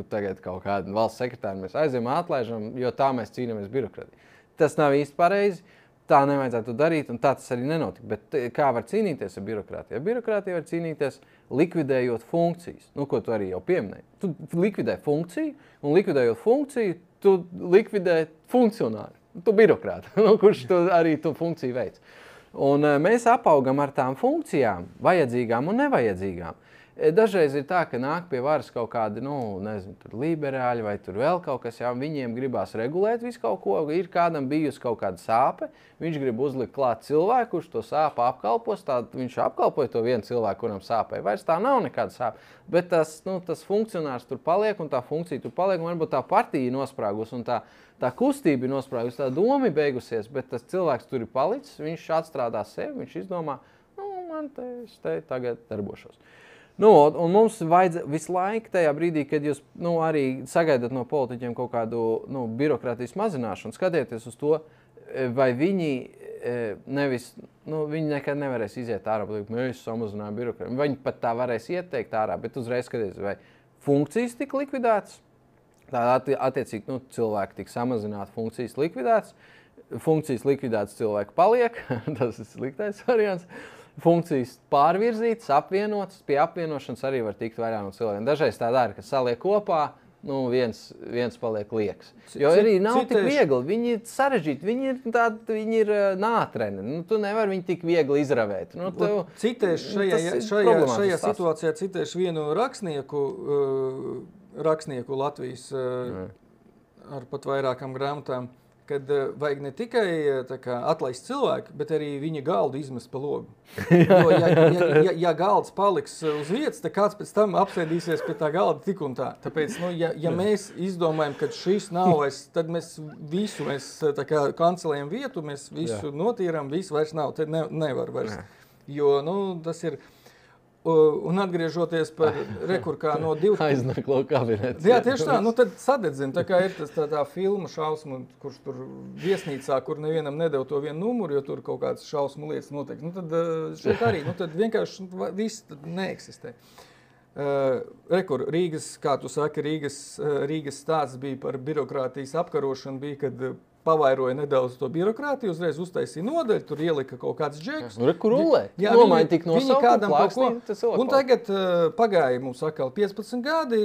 Tagad kaut kādu valsts sekretāru mēs aizējam un atlaižam, jo tā mēs cīnāmies birokrātiju. Tas nav īsti pareizi, tā nevajadzētu darīt, un tā tas arī nenotika. Bet kā var cīnīties ar birokrātiju? Birokrātija var cīnīties likvidējot funkcijas, ko tu arī jau pieminēji. Tu likvidē funkciju, un likvidējot funkciju, tu likvidē funkcionāri, tu birokrāti, kurš arī tu funkciju veids. Un mēs apaugam ar tām funkcijām, vajadzīgām un nevajadzīgām. Dažreiz ir tā, ka nāk pie varas kaut kādi, liberāļi vai tur vēl kaut kas, viņiem gribās regulēt visu kaut ko, ir kādam bijusi kaut kāda sāpe, viņš grib uzlikt klāt cilvēku, kurš to sāpu apkalpos, viņš apkalpoja to vienu cilvēku, kuram sāpēja, vairs tā nav nekāda sāpe, bet tas funkcionārs tur paliek un tā funkcija tur paliek, un varbūt tā partija nosprāgus un tā kustība ir nosprāgus, tā doma ir beigusies, bet tas cilvēks tur ir palicis, viņš atstrādā sevi, viņš izdomā, es te tagad darbošos. Un mums vajadz visu laiku tajā brīdī, kad jūs arī sagaidat no politiķiem kaut kādu birokrātijas mazināšanu, skatieties uz to, vai viņi viņi nekad nevarēs iziet ārā, mēs samazinājām birokrātiju. Viņi pat tā varēs ieteikt ārā, bet uzreiz skatieties, vai funkcijas tika likvidētas, attiecīgi cilvēki tika samazināti, funkcijas likvidētas, cilvēki paliek, tas ir sliktais variants. Funkcijas pārvirzītas, apvienotas, pie apvienošanas arī var tikt vairāk no cilvēkiem. Dažreiz tā dara, ka saliek kopā, viens paliek liekas. Jo arī nav tik viegli, viņi ir sarežģīti, viņi ir nātreni. Tu nevari viņu tik viegli izravēt. Citēšu šajā situācijā citēšu vienu rakstnieku Latvijas ar pat vairākām grāmatām, kad vajag ne tikai atlaist cilvēku, bet arī viņa galdu izmest pa logu. Jo, ja galds paliks uz vietas, tad kāds pēc tam apsēdīsies pie tā galda tik un tā. Tāpēc, ja mēs izdomājam, ka šis nav vairs, tad mēs kancelējam vietu, mēs visu notīram, visu vairs nav, tad nevar vairs. Jo, tas ir... Un atgriežoties par rekurkā no 2... Aiznaklo kabinets. Jā, tieši tā, tad sadedzina. Tā kā ir tā filma šausmu, kurš tur viesnīcā, kur nevienam nedeva to vienu numuru, jo tur kaut kādas šausmu lietas notiek. Tad šeit arī, tad vienkārši viss neeksistē. Rīgas, kā tu saki, Rīgas stāsts bija par birokrātijas apkarošanu, bija, kad pavairoja nedaudz to birokrātiju, uzreiz uztaisīja nodaļu, tur ielika kaut kāds džeks. Kur rullē? Jā, viņi kādam kaut ko. Un tagad pagāja mums atkal 15 gadi,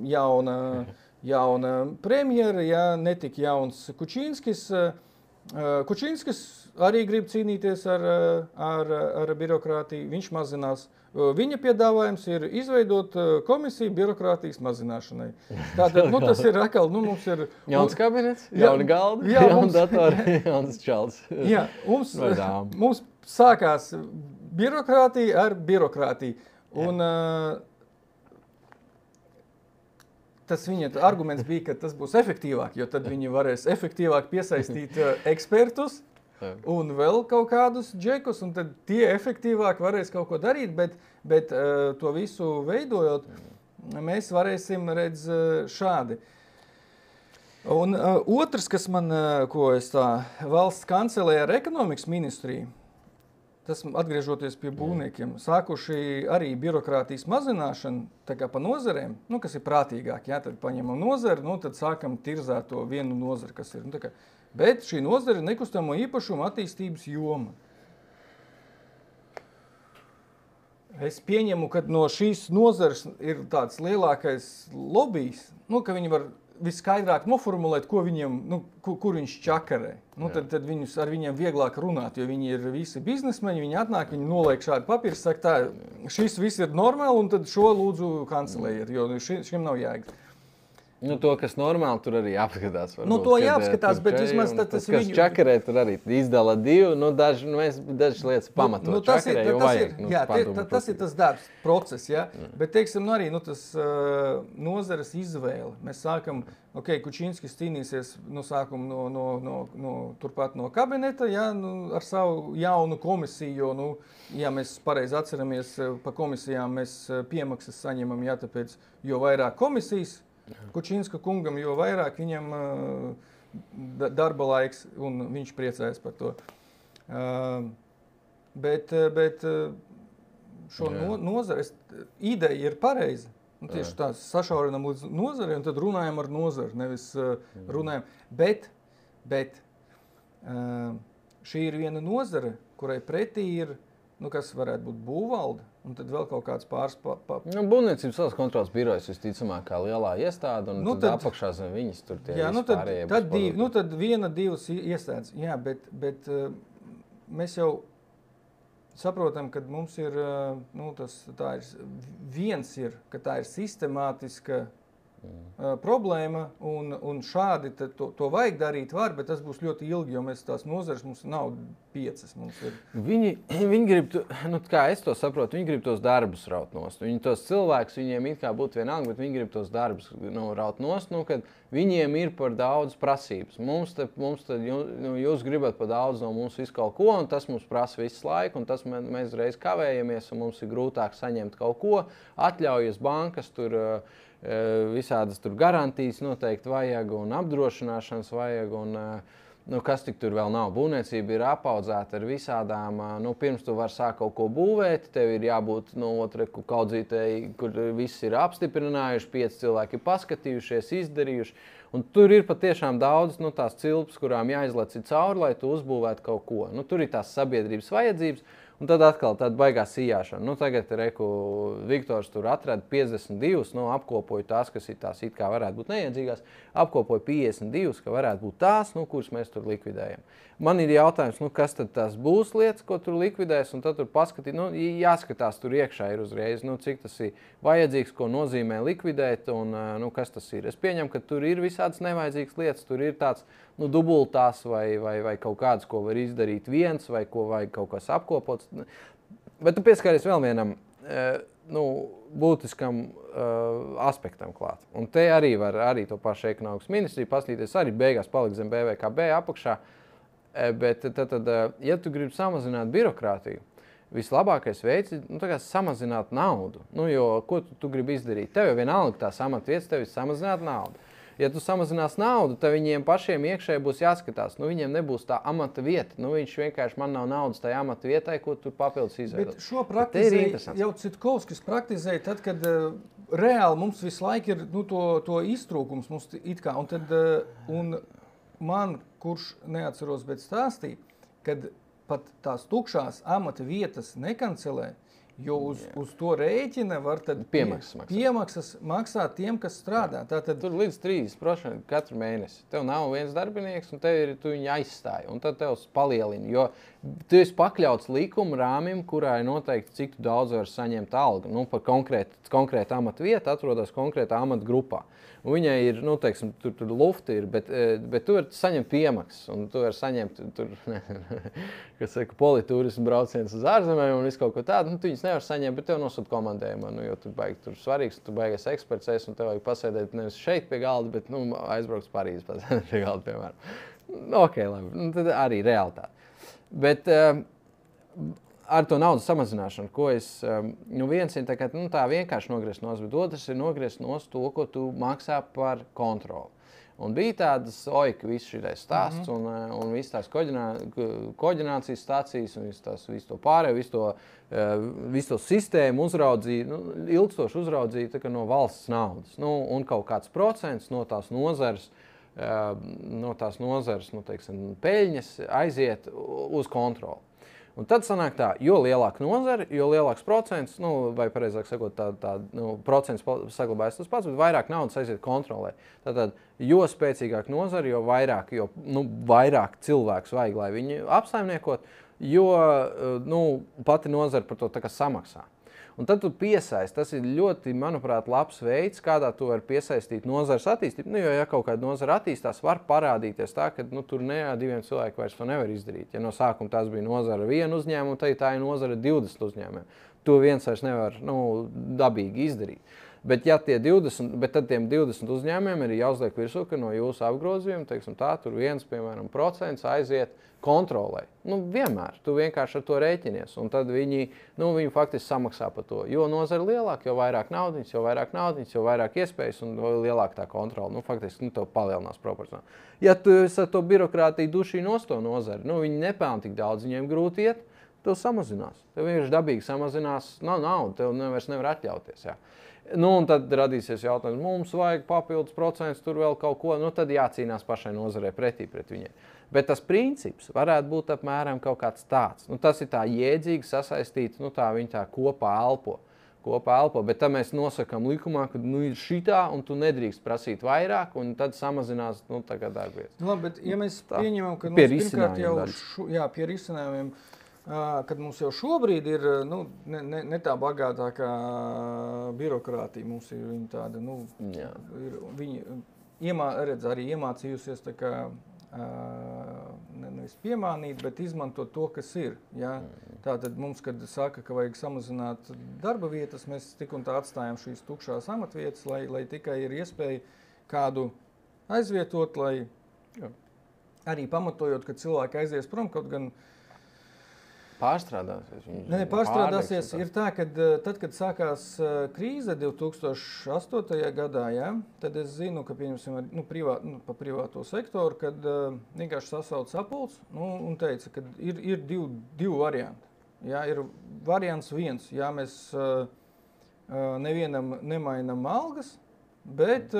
jauna premjera, jā, netika jauns Kučīnskis. Kučīnskis arī grib cīnīties ar birokrātiju, viņš mazinās. Viņa piedāvājums ir izveidot komisiju birokrātijas mazināšanai. Tātad, tas ir atkal, mums ir... Jauns kabinets, jauni galdi, jauni datori, jauns čals. Jā, mums sākās birokrātija ar birokrātiju. Un tas viņa arguments bija, ka tas būs efektīvāk, jo tad viņi varēs efektīvāk piesaistīt ekspertus un vēl kaut kādus džekus, un tad tie efektīvāk varēs kaut ko darīt, bet to visu veidojot, mēs varēsim redz šādi. Un otrs, kas man, ko es valsts kancelē ar ekonomikas ministriju, tas atgriežoties pie būvniekiem, sākuši arī birokrātijas mazināšanu, tā kā pa nozarēm, kas ir prātīgāk, jā, tad paņemam nozari, tad sākam tirzāt to vienu nozari, kas ir. Bet šī nozara ir nekustamo īpašumu attīstības joma. Es pieņemu, ka no šīs nozares ir tāds lielākais lobijs, ka viņi var viskaidrāk noformulēt, ko viņiem, kur viņš čakarē. Tad ar viņiem vieglāk runāt, jo viņi ir visi biznesmeņi, viņi atnāk, viņi noliek šādu papīru, saka tā, šis viss ir normāli, un tad šo lūdzu kancelējiet, jo šim nav jēgas. To, kas normāli, tur arī jāapskatās. To jāapskatās, bet vismaz tas kas viņu... čakarē, tur arī izdala divu, dažas lietas pamatot čakarē, jo vajag. Tas ir tas darbs, process, jā. Bet, teiksim, arī tas nozares izvēle. Mēs sākam, Kučīnskis cīnīsies no sākuma turpat no kabineta, jā, ar savu jaunu komisiju, jo, ja mēs pareizi atceramies, pa komisijām mēs piemaksas saņemam, jā, tāpēc, jo vairāk komisijas, Kučīnska kungam, jo vairāk viņam darba laiks, un viņš priecājas par to. Bet šo nozari, ideja ir pareiza. Tieši tā, sašaurinam līdz nozarei, un tad runājam ar nozari, nevis runājam. Bet šī ir viena nozare, kurai pretī ir, kas varētu būt būvvalde, un tad vēl kaut kāds pāris... Būvniecības valsts kontroles birojas visticamāk kā lielā iestāde, un tad apakšā zem viņas tur tie vispārējie būs produkti. Tad viena, divas iestādes, jā, bet mēs jau saprotam, ka mums ir, viens ir, ka tā ir sistemātiska problēma, un šādi to vajag darīt var, bet tas būs ļoti ilgi, jo mēs tās nozares mums nav 5. Mums ir. Viņi grib, kā es to saprotu, viņi grib tos darbus raut nost. Viņi tos cilvēkus, viņiem it kā būtu vienalga, bet viņi grib tos darbus raut nost, kad viņiem ir par daudz prasības. Mums jūs gribat par daudz no mums visu kaut ko, un tas mums prasa visu laiku, un tas mēs reiz kavējamies, un mums ir grūtāk saņemt kaut ko, atļaujas bankas tur, visādas tur garantijas noteikti vajag un apdrošināšanas vajag un kas tik tur vēl nav. Būvniecība ir apaudzēta ar visādām, pirms tu vari sākt kaut ko būvēt, tev ir jābūt kaudzītēji, kur viss ir apstiprinājuši, 5 cilvēki ir paskatījušies, izdarījuši. Un tur ir patiešām daudz tās cilpas, kurām jāizlec cauri, lai tu uzbūvētu kaut ko. Tur ir tās sabiedrības vajadzības. Un tad atkal tāda baigā sijāšana. Tagad Viktors tur atrada 52, apkopoja tās, kas ir tās it kā varētu būt neiedzīgās, apkopoja 52, ka varētu būt tās, kuras mēs tur likvidējam. Man ir jautājums, kas tad tās būs lietas, ko tur likvidēs, un tad tur paskatīt, jāskatās tur iekšā ir uzreiz, cik tas ir vajadzīgs, ko nozīmē likvidēt, un kas tas ir. Es pieņemu, ka tur ir visādas nevajadzīgas lietas, tur ir tāds dubultās vai kaut kādas, ko var izdarīt viens, vai ko vajag kaut kas apkopots. Bet tu pieskaries vēl vienam būtiskam aspektam klāt. Un te arī var arī to pašu ekonomikas ministriju paskatīties, arī beigās palikt zem BVKB apakšā. Bet tad, ja tu gribi samazināt birokrātiju, vislabākais veids ir samazināt naudu. Jo ko tu gribi izdarīt? Tev jau vienalga tās amatvietas, tev ir samazināt naudu. Ja tu samazinās naudu, tad viņiem pašiem iekšēji būs jāskatās. Viņiem nebūs tā amata vieta. Viņš vienkārši man nav naudas tajā amata vietai, ko tur papildus izveidot. Bet šo praktizēja jau Citkovskis praktizēja tad, kad reāli mums visu laiku ir to iztrūkums. Mums it kā, un man, kurš neatceros, bet stāstīja, kad pat tās tukšās amata vietas nekancelē, jo uz to rēķina var tad piemaksas maksāt tiem, kas strādā. Tātad tur līdz 30% katru mēnesi. Tev nav viens darbinieks, un tu viņu aizstāji. Un tad tev palielina, jo tu esi pakļauts likuma rāmim, kurā ir noteikti, cik tu daudz var saņemt algu. Nu, par konkrētu amatu vietu atrodas konkrētā amatu grupā. Un viņai ir, nu, teiksim, tur lufti ir, bet tu vari saņemt piemaksas, un tu vari saņemt, kas saka, politurismu brauciens uz ārzemēm un visu kaut ko tādu, nu, tu viņus nevar saņemt, bet tev nosūta komandējumā, nu, jo tu baigi tur svarīgs, tu baigies eksperts esi, un tev vajag pasēdēt nevis šeit pie galda, bet, nu, aizbraukt uz Parīzi pasēdēt pie galda, piemēram. Ok, labi, nu, tad arī realitāte. Bet ar to naudas samazināšanu, ko es, nu viens ir tā vienkārši nogriezt nost, bet otrs ir nogriezt nost to, ko tu maksā par kontroli. Un bija tādas, ka viss šitais stāsts un viss tās koģinācijas stācijas un visu to pārējo, visu to sistēmu uzraudzīja, nu, ilgstoši uzraudzīja tā, no valsts naudas. Nu, un kaut kāds procents no tās nozares, nu, teiksim, peļņas aiziet uz kontroli. Un tad sanāk tā, jo lielāka nozara, jo lielāks procents, nu, vai pareizāk sakot, procents saglabājas tas pats, bet vairāk naudas aiziet kontrolē. Tātad, jo spēcīgāk nozara, jo vairāk cilvēks vajag, lai viņi apsaimniekot, jo pati nozara par to tā kā samaksā. Un tad tu piesaisti, tas ir ļoti, manuprāt, labs veids, kādā tu vari piesaistīt nozares attīstību. Nu, jo, ja kaut kāda nozara attīstās, var parādīties tā, ka tur diviem cilvēkiem vairs to nevar izdarīt. Ja no sākuma tās bija nozara 1 uzņēmumu, tad tā ir nozara 20 uzņēmumiem. To viens vairs nevar dabīgi izdarīt. Bet, ja tad tiem 20 uzņēmumiem ir jāuzliek virsū, ka no jūsu apgrozījuma, teiksim tā, tur 1% aiziet kontrolē. Nu, vienmēr. Tu vienkārši ar to rēķinies. Un tad viņi faktiski samaksā par to. Jo nozara lielāka, jo vairāk naudiņas, jo vairāk iespējas un lielāka tā kontrola. Nu, faktiski, tev palielinās proporcionāli. Ja tu esi ar to birokrātiju dušī nost to nozari, viņi nepelna tik daudz, viņiem grūti iet, tev samazinās. Tev vienkārši dabīgi samazinās, nav nauda, tev nevar atļauties. Jā. Nu, un tad radīsies jautājums, mums vajag papildus procents, tur vēl kaut ko, nu tad jācīnās pašai nozarei pretī pret viņiem. Bet tas princips varētu būt apmēram kaut kāds tāds. Nu, tas ir tā jēdzīgi sasaistīts, viņi tā kopā elpo. Bet tad mēs nosakām likumā, ka ir šitā, un tu nedrīkst prasīt vairāk, un tad samazinās tagad darbvietas. Labi, bet ja mēs pieņemam, ka pirmkārt jau pie risinājumiem, kad mums jau šobrīd ir ne tā bagātākā birokrātija, mums ir viņa tāda, arī iemācījusies tā kā nevis piemānīt, bet izmantot to, kas ir. Ja? Tātad mums, kad saka, ka vajag samazināt darba vietas, mēs tik un tā atstājam šīs tukšās amatvietas, lai tikai ir iespēja kādu aizvietot, lai arī pamatojot, ka cilvēki aizies prom, kaut gan pārstrādāsies. Pārstrādāsies ir tā, ka tad, kad sākās krīze 2008. gadā, tad es zinu, ka pieņemsim pa privāto sektoru, kad vienkārši sasauc sapulcs un teica, ka ir divi varianti. Jā, ir variants viens, mēs nevienam nemainam algas, bet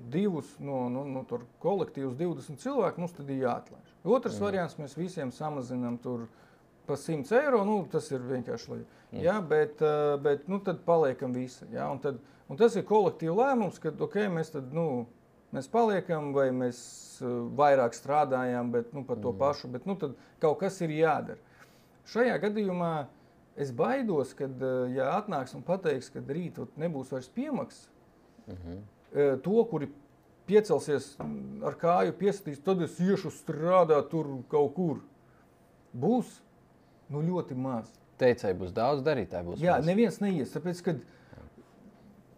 divus no kolektīvus 20 cilvēku mums tad ir jāatlaiž. Otrs variants, mēs visiem samazinām tur pa 100 eiro, tas ir vienkārši, bet tad paliekam visi. Ja? Un tas ir kolektīva lēmums, ka mēs paliekam vai mēs vairāk strādājam, bet par to pašu, bet tad kaut kas ir jādara. Šajā gadījumā es baidos, kad ja atnāks un pateiks, ka rīt nebūs vairs piemaksas, to, kuri piecelsies ar kāju piesatīs, tad es iešu strādāt tur kaut kur. Būs ļoti maz. Teicēji būs daudz, darītāji būs maz. Neviens neies, tāpēc, ka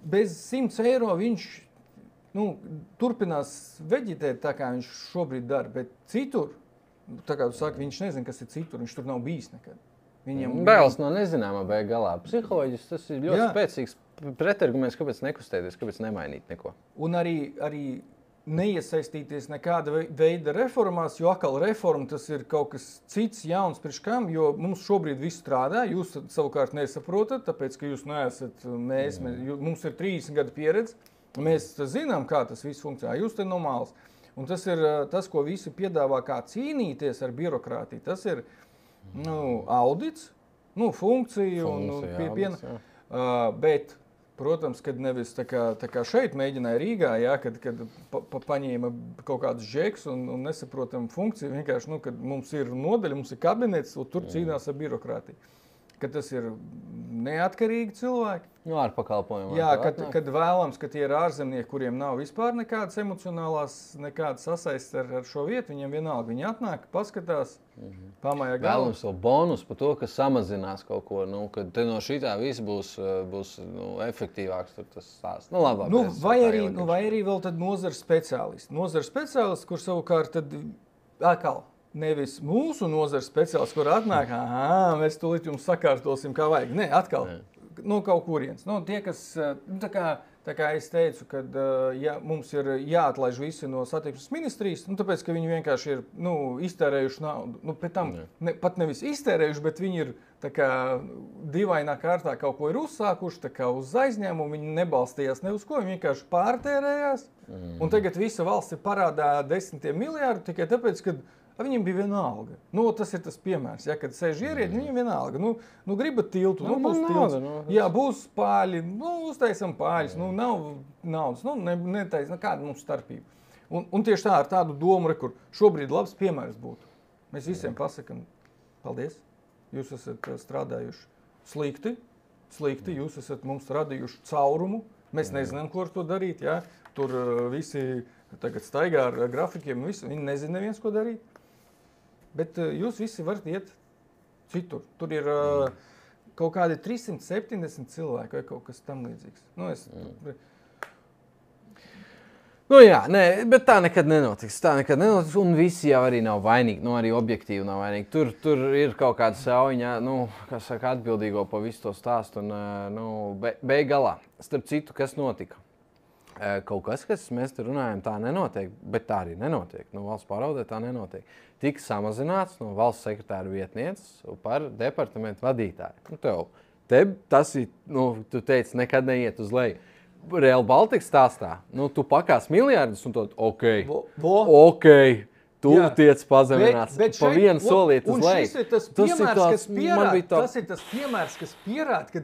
bez 100 eiro viņš turpinās veģitēt tā, kā viņš šobrīd dara, bet citur, tā kā tu saki, viņš nezin, kas ir citur, viņš tur nav bijis nekad. Bailes no nezināmā beig galā. Psiholoģiski tas ir ļoti spēcīgs pretarguments, kāpēc nekustēties, kāpēc nemainīt neko. Un arī neiesaistīties nekāda veida reformās, jo atkal reforma tas ir kaut kas cits, jauns priekš kam, jo mums šobrīd viss strādā, jūs savukārt nesaprotat, tāpēc, ka jūs neesat mums ir 30 gadu pieredze, mēs zinām, kā tas viss funkcionē, jūs te no malas. Un tas ir tas, ko visi piedāvā kā cīnīties ar birokrātiju. Tas ir audits, funkcija un bet, protams, kad nevis tā kā šeit mēģināja Rīgā, kad paņēma kaut kādus žeks un nesaprotam funkciju, vienkārši, kad mums ir nodaļa, mums ir kabinets, un tur cīnās ar birokrātiju. Kad tas ir neatkarīgi cilvēki. Ar pakalpojumu. Jā, kad vēlams, ka tie ir ārzemnieki, kuriem nav vispār nekādas emocionālās, nekādas sasaistes ar šo vietu, viņiem vienalga. Viņi atnāk, paskatās, pamājā galvu. Vēlams vēl bonus par to, ka samazinās kaut ko, kad te no šitā viss būs efektīvāks, tur tas stāsts. Labāk. Vai arī vēl tad nozares speciālisti. Nozares speciālisti, kur savukārt tad atkal. Nevis mūsu nozares speciālists, kur atnāk, mēs tūlīt jums sakārtosim, kā vajag. Nē, atkal, no kaut kurienes. Tie, kas, tā kā es teicu, kad mums ir jāatlaiž visi no satiksmes ministrijas, tāpēc, ka viņi vienkārši ir iztērējuši naudu. Pēc tam pat nevis iztērējuši, bet viņi ir tā kā dīvainā kārtā kaut ko ir uzsākuši, tā kā uz aizņēmumu, viņi nebalstījās ne uz ko, viņi vienkārši pārtērējās. Un tagad visa valsts ir parādā 10 miljārdu tikai tāpēc, ka viņiem bija vienalga. Tas ir tas piemērs. Kad sēž ierēdņi, viņiem vienalga. Gribat tiltu, būs tilts. Jā, būs pāļi, uztaisam pāļus. Nav naudas, netaisam, kāda mums starpība. Un tieši tā ar tādu domu, kur šobrīd labs piemērs būtu. Mēs visiem pasakam, paldies, jūs esat strādājuši slikti, jūs esat mums radījuši caurumu. Mēs nezinām, ko ar to darīt. Jā. Tur visi tagad staigā ar grafikiem, viņi nezina neviens, ko darīt. Bet jūs visi varat iet citur. Tur ir kaut kādi 370 cilvēki vai kaut kas tam līdzīgs. Bet tā nekad nenotiks. Un visi jau arī nav vainīgi. Arī objektīvi nav vainīgi. Tur ir kaut kāda sauņa, kas saka atbildīgo pa visu to stāstu. Beigalā, starp citu, kas notika? Kaut kas mēs te runājam, tā nenotiek, bet tā arī nenotiek. Valsts pārvaldē tā nenotiek. Tika samazināts no valsts sekretāra vietnieces par departamentu vadītāju. Tas ir, tu teici, nekad neiet uz leju. Real Baltica stāstā, tu pakās miljārdus un tu tiec pazemināts pa vienu solīti uz leju. Tas ir tas piemērs, kas pierāda, ka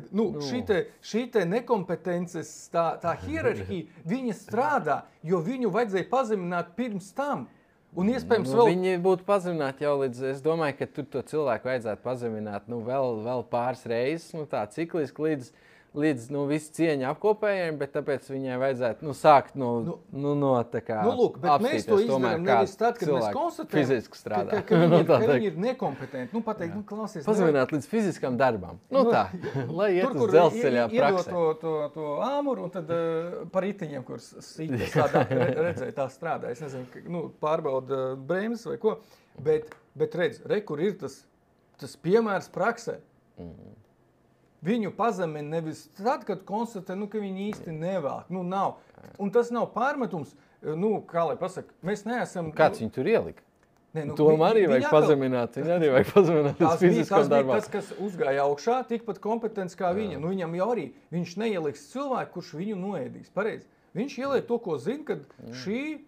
šī nekompetences, tā hierarhija, viņa strādā, jo viņu vajadzēja pazemināt pirms tam. Un iespējams vēl... Viņi būtu pazemināti jau līdz, es domāju, ka tur to cilvēku vajadzētu pazemināt vēl pāris reizes, tā cikliski līdz visu cieņu apkopējiem, bet tāpēc viņai vajadzētu sākt tā kā bet mēs to izdarām nevis tad, kad mēs konstatējam, ka viņi ir nekompetenti. Pateikt, klausies. Pazemināt līdz fiziskam darbam. Lai iet uz dzelzceļā praksē. Iedot to āmuru un tad par ritiņiem, kur sīkties tādā redzēja, tā strādā. Es nezinu, pārbauda brēmas vai ko, bet redz, kur ir tas piemērs praksē. Viņu pazemina nevis tad, kad konstatē, ka viņi īsti nevāk. Nav. Un tas nav pārmetums. Kā lai pasaka, mēs neesam... Kāds viņu tur ielika? Tom arī vajag pazemināt. Viņi arī vajag pazemināt uz fiziskam darbam. Tas bija tas, kas uzgāja augšā, tikpat kompetents kā viņa. Viņam jau arī, viņš neieliks cilvēku, kurš viņu noēdīs. Pareizi. Viņš ieliek to, ko zina, kad šī...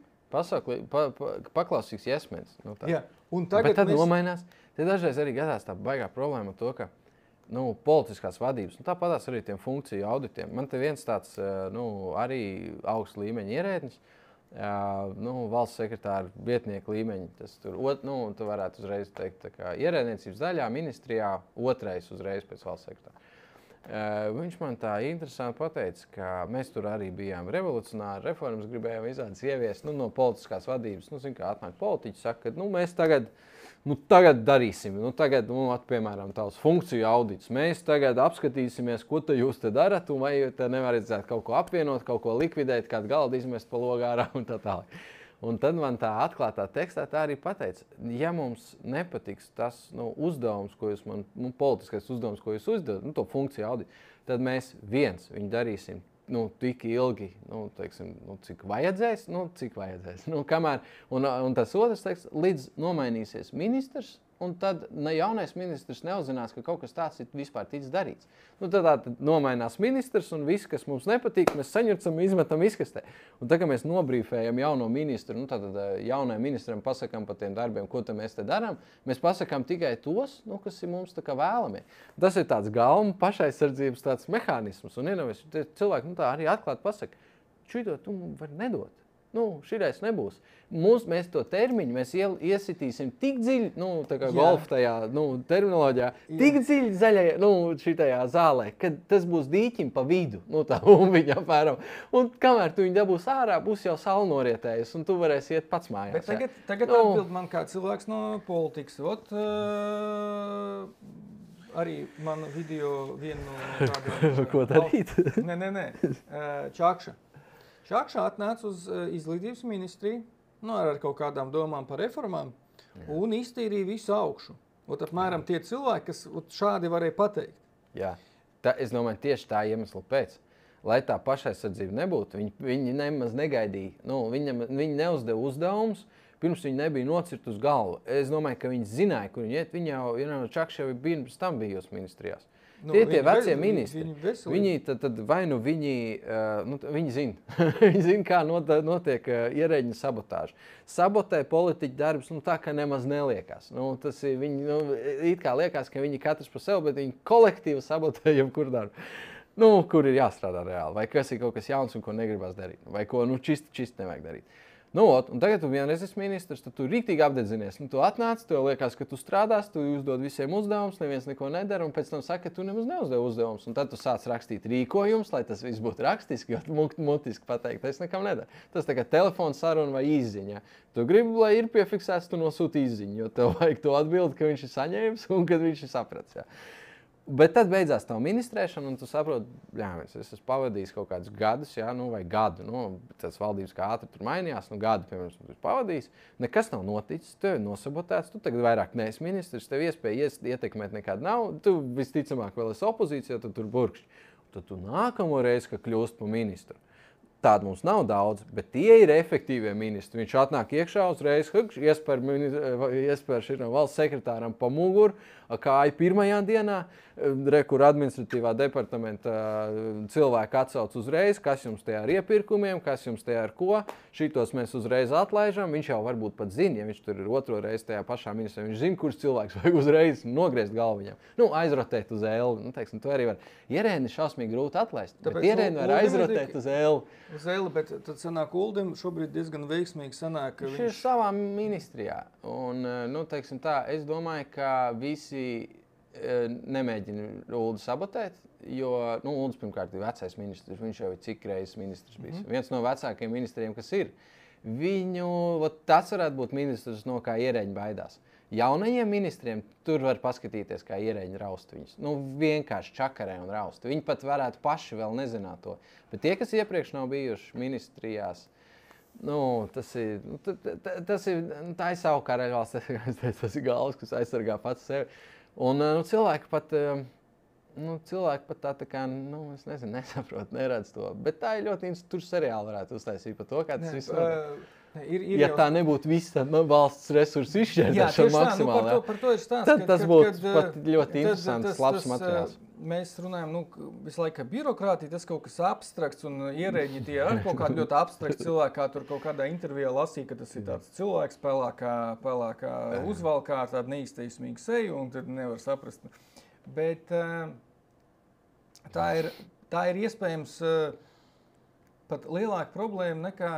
Paklausīgs iesmēns. Jā. Bet tad nomainās. Te dažreiz arī gadās tā baigā problēma to, ka politiskās vadības, tāpatās arī tiem funkciju auditiem. Man te viens tāds arī augsts līmeņa ierēdnis, valsts sekretāra vietnieku līmeņa. Tas tur, tu varētu uzreiz teikt, tā kā ierēdniecības daļā, ministrijā, otrais uzreiz pēc valsts sekretāra. Viņš man tā interesanti pateica, ka mēs tur arī bijām revolucionāri, reformas gribējām izādas ieviest, no politiskās vadības. Kā atnāk politiķi, saka, ka mēs tagad darīsim, tagad, piemēram, tavs funkciju audits. Mēs tagad apskatīsimies, ko jūs te darat, un vai te nevarētu kaut ko apvienot, kaut ko likvidēt, kādu galdu izmest pa logu ārā un tā tālāk. Un tad man tā atklātā tekstā tā arī pateica, ja mums nepatiks tas uzdevums, ko jūs politiskais uzdevums, ko jūs uzdevat, to funkciju audit, tad mēs viņu darīsim tik ilgi, cik vajadzēs, kamēr. Un tas otrs teksts, līdz nomainīsies ministrs, un tad jaunais ministrs neuzzinās, ka kaut kas tāds ir vispār ticis darīts. Nu, tad nomainās ministrs, un viss, kas mums nepatīk, mēs saņurcam, izmetam izkastē. Un tā, ka mēs nobrīfējam jauno ministru, nu, tad jaunai ministram pasakām par tiem darbiem, ko mēs te darām, mēs pasakām tikai tos, nu, kas ir mums tā kā vēlamie. Tas ir tāds galma pašaizsardzības tāds mehānisms, un cilvēki nu, tā arī atklāti pasaka, šito tu vari nedot. Nu, šitais nebūs. Mēs to termiņu iesitīsim tik dziļi, nu, tā kā golf tajā terminoloģijā, tik dziļi zaļajā, nu, šitajā zālē, kad tas būs dīķim pa vidu, nu, tā umbiņa apmēram. Un kamēr tu viņu dabūs ārā, būs jau saule norietējusi, un tu varēsi iet pats mājās. Bet tagad atbild man kā cilvēks no politikas. Arī man video vienu no tādiem... Ko darīt? Nē. Čakša. Čakša atnāca uz izglītības ministriju, ar kaut kādām domām par reformām, un iztīrīja visu augšu. Apmēram tie cilvēki, kas šādi varēja pateikt. Jā, es domāju, tieši tā iemesla pēc. Lai tā pašaizsardzība nebūtu, viņi nemaz negaidīja. Viņi neuzdeva uzdevumus, pirms viņi nebija nocirt uz galvu. Es domāju, ka viņi zināja, kur viņi iet. Viņi jau Čakša jau pirms tam bijusi ministrijās. Tie vecie ministri, viņi tad vai nu viņi zina, viņi zina, kā notiek ierēģiņa sabotāža. Sabotē politiķu darbus, tā kā nemaz neliekās. Tas ir viņi, it kā liekas, ka viņi katrs par sevi, bet viņi kolektīvi sabotē jebkuru darbu. Kur ir jāstrādā reāli, vai kas ir kaut kas jauns un ko negribas darīt, vai ko čist nevajag darīt. Un tagad tu vienreiz esi ministrs, tad tu rīktīgi apdedzinies. Tu atnāc, tev liekas, ka tu strādās, tu uzdod visiem uzdevumus, neviens neko nedara, un pēc tam saka, ka tu nemaz neuzdev uzdevumus. Un tad tu sāc rakstīt rīkojumus, lai tas viss būtu rakstiski, jo mutiski pateikt, es nekam nedaru. Tas tā kā telefona saruna vai izziņa. Tu gribi, lai ir piefiksēts, tu nosūti izziņu, jo tev vajag to atbildi, ka viņš ir saņēmis un kad viņš ir sapratis. Jā. Bet tad beidzās tā ministrēšana, un tu saproti, es esmu pavadījis kaut kādus gadus, vai gadu. Tas valdības kā ātri tur mainījās, gadu, piemēram, tu pavadījis. Nekas nav noticis, tev ir nosabotēts, tu tagad vairāk neesi ministrs, tev iespēja ietekmēt nekādu nav. Tu visticamāk vēl esi opozīcijā, tad tur burkšķi. Tad tu nākamo reizi, ka kļūst par ministru. Tāda mums nav daudz, bet tie ir efektīvie ministri. Viņš atnāk iekšā uzreiz, iespēr šitam valsts sekretāram pa muguru, kāja pirmajā dienā, kur administratīvā departamenta cilvēki atsauc uzreiz, kas jums tajā ar iepirkumiem, kas jums tajā ar ko. Šitos mēs uzreiz atlaižam. Viņš jau varbūt pat zina, ja viņš tur ir otro reizi tajā pašā ministrā. Viņš zina, kurš cilvēks vajag uzreiz nogriezt galvu viņam. Aizrotēt uz ēli. To arī var. Ierēni šausmīgi grūti atlaist, bet ierēni var aizrotēt uz ēli. Uz ēli, bet tad sanāk Uldim šobrīd diezgan veiksmīgi sanāk, ka viņš ir savā ministrijā. Un, es domāju, ka visi nemēģina Uldu sabotēt, jo Uldis pirmkārt ir vecais ministrs, viņš jau ir cik reizes ministrs bijis. Viens no vecākajiem ministriem, kas ir. Tas varētu būt ministrs, no kā ierēģi baidās. Jaunajiem ministriem tur var paskatīties, kā ierēģi raust viņus. Vienkārši čakarē un raust. Viņi pat varētu paši vēl nezināt to. Bet tie, kas iepriekš nav bijuši ministrijās, tā ir savu karaļvalsts, tas ir galvas, kas aizsargā pats sevi. Un cilvēki pat tā kā, es nezinu, nesaprotu, neredz to. Bet tā ir ļoti interesanti, tur seriāli varētu uztaisīt par to, kā tas viss notiek. Ja tā nebūtu viss valsts resursu izšķērdēšana maksimāli, par to ir stāsts, tas būtu pat ļoti interesants, labs materiāls. Mēs runājam, visu laiku, ka birokrātija, tas kaut kas abstrakts, un ierēģi tie ir kaut kādi ļoti abstrakts cilvēki, kā tur kaut kādā intervijā lasīja, ka tas ir tāds cilvēks pelākā uzvalkā, tāda neizteiksmīga seja, un tad nevar saprast. Bet tā ir iespējams pat lielāka problēma nekā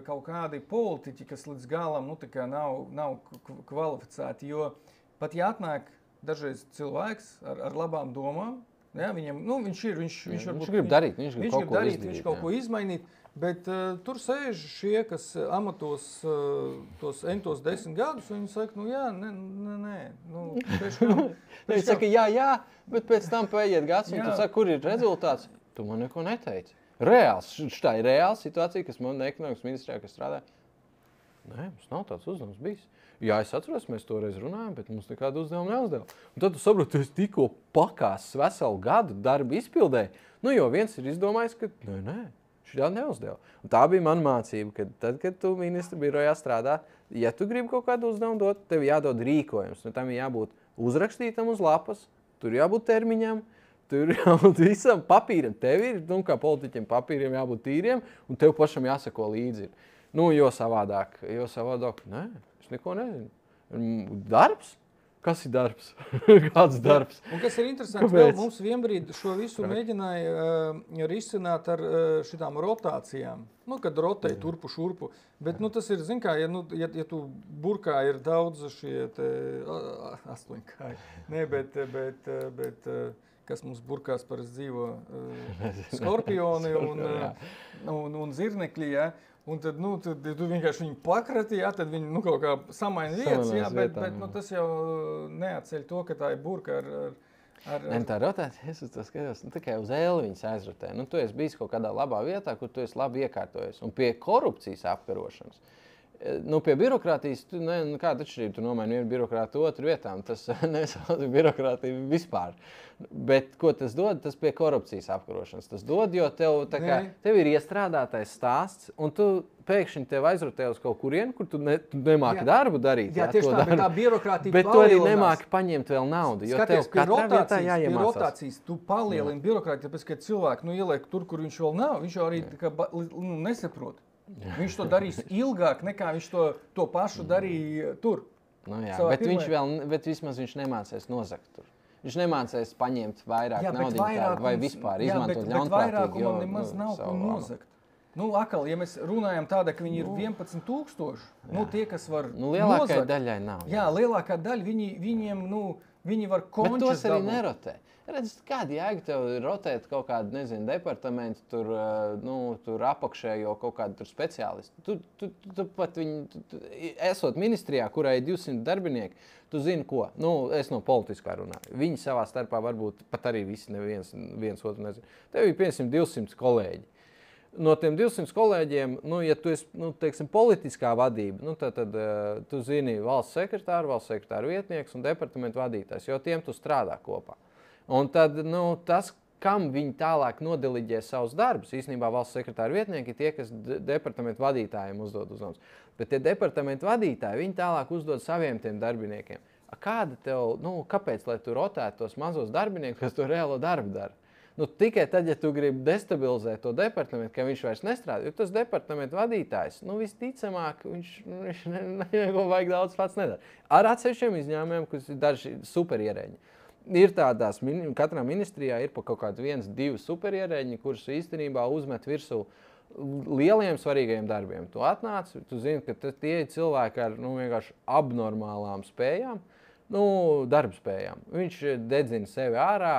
kaut kādi politiķi, kas līdz galam nav kvalificēti, jo pat ja atnāk dažreiz cilvēks ar labām domām, viņam, viņš grib darīt, viņš grib kaut ko izmainīt, bet tur sēž šie, kas amatos tos 10 gadus, un viņi saka, Viņi saka, jā, bet pēc tam paiet gads, un tu saki, kur ir rezultāts? Tu man neko neteici. Tā ir reāla situācija, kas man ekonomikas ministrijā, kas strādā. Nē, mums nav tāds uzdevums bijis. Jā, es atceros, mēs toreiz runājam, bet mums nekādu uzdevumu neuzdeva. Un tad tu saproti, es tikko pakās veselu gadu darbu izpildēju. Jo viens ir izdomājis, ka nē, šī neuzdeva. Un tā bija mana mācība, ka tad, kad tu ministra birojā strādā, Ja tu gribi kaut kādu uzdevumu dot, tev jādod rīkojums. Nu, tam jābūt uzrakstītam uz lapas, tur jābūt termiņam, tur jābūt visam papīram. Tev ir, kā politiķiem, papīriem jābūt tīriem, un tev pašam jāsako līdzi. Jo savādāk, nē, es neko nezinu. Darbs? Kas ir darbs? Kāds darbs? Un kas ir interesanti, vēl mums vienbrīd šo visu mēģināja risināt ar šitām rotācijām. Kad rotē turpu šurpu. Bet tas ir, zin kā, ja tu burkā ir daudz šie astoņkāji. Nē, bet kas mums burkās parasti dzīvo skorpioni un zirnekļi, ja? Un tad, ja tu vienkārši viņu pakrati, ja, tad viņi kaut kā samaina vietas, ja, bet tas jau neatceļ to, ka tā ir burka ar... Tā rotācija, es uz to skatos, tikai uz ēli viņas aizrotē. Tu esi bijis kaut kādā labā vietā, kur tu esi labi iekārtojies. Un pie korupcijas apkarošanas, pie birokrātijas, kāda atšķirība tu nomaini vienu birokrātu otru vietām, tas nesauc birokrātiju vispār. Bet ko tas dod? Tas pie korupcijas apkarošanas. Tas dod, jo tev ir iestrādātais stāsts, un tu pēkšņi tev aizrotē uz kaut kurienu, kur tu nemāki darbu darīt. Jā, tieši tā, bet tā birokrātija bet tu arī nemāki paņemt vēl naudu, jo tev katrā vietā jāiemācās. Pie rotācijas tu palielini birokrātiju, tāpēc, ka cilvēki ieliek tur, kur viņš vēl nav, viņš jau arī nesaprot. Viņš to darīs ilgāk, nekā viņš to pašu darīja tur. Bet vismaz viņš nemācēs nozagt tur. Viņš nemācēs paņemt vairāk naudiņu vai vispār izmantot ļaunprātīgi. Bet vairākumam nemaz nav ko nozagt. Akal, ja mēs runājam tāda, ka viņi ir 11,000, tie, kas var nozagt. Lielākai daļai nav. Jā, lielākā daļa, viņiem, viņi var končas dabūt. Bet tos arī nerotē. Redz, kāda jēga tev rotēt kaut kādu, departamentu, tur apakšējo kaut kādu speciālistu. Tu pat esot ministrijā, kurai ir 200 darbinieki, tu zini ko? Es no politiskā runāju. Viņi savā starpā varbūt pat arī visi viens otru nezinu. Tev ir 200 kolēģi. No tiem 200 kolēģiem, ja tu esi, teiksim, politiskā vadība, tad tu zini valsts sekretāru vietnieks un departamentu vadītājs, jo tiem tu strādā kopā. Un tad, tas, kam viņi tālāk nodeliģē savus darbus, īstenībā valsts sekretāra vietnieki ir tie, kas departamentu vadītājiem uzdod uzdevumus. Bet tie departamentu vadītāji, viņi tālāk uzdod saviem tiem darbiniekiem. Kāda tev, kāpēc, lai tu rotētu tos mazos darbiniekus, kas to reālo darbu dara? Tikai tad, ja tu gribi destabilizēt to departamentu, ka viņš vairs nestrādā, jo tas departamentu vadītājs, visticamāk, viņš neko vajag daudz pats nedara. Ar atsevišķiem izņēmumiem, kas ir daži superierēģi. Ir tādās, katrā ministrijā ir pa kaut kādu 1-2 superierēģi, kurus īstenībā uzmet virsū lieliem svarīgajiem darbiem. Tu atnāc, tu zini, ka tie ir cilvēki ar vienkārši abnormālām spējām, darba spējām. Viņš dedzina sevi ārā,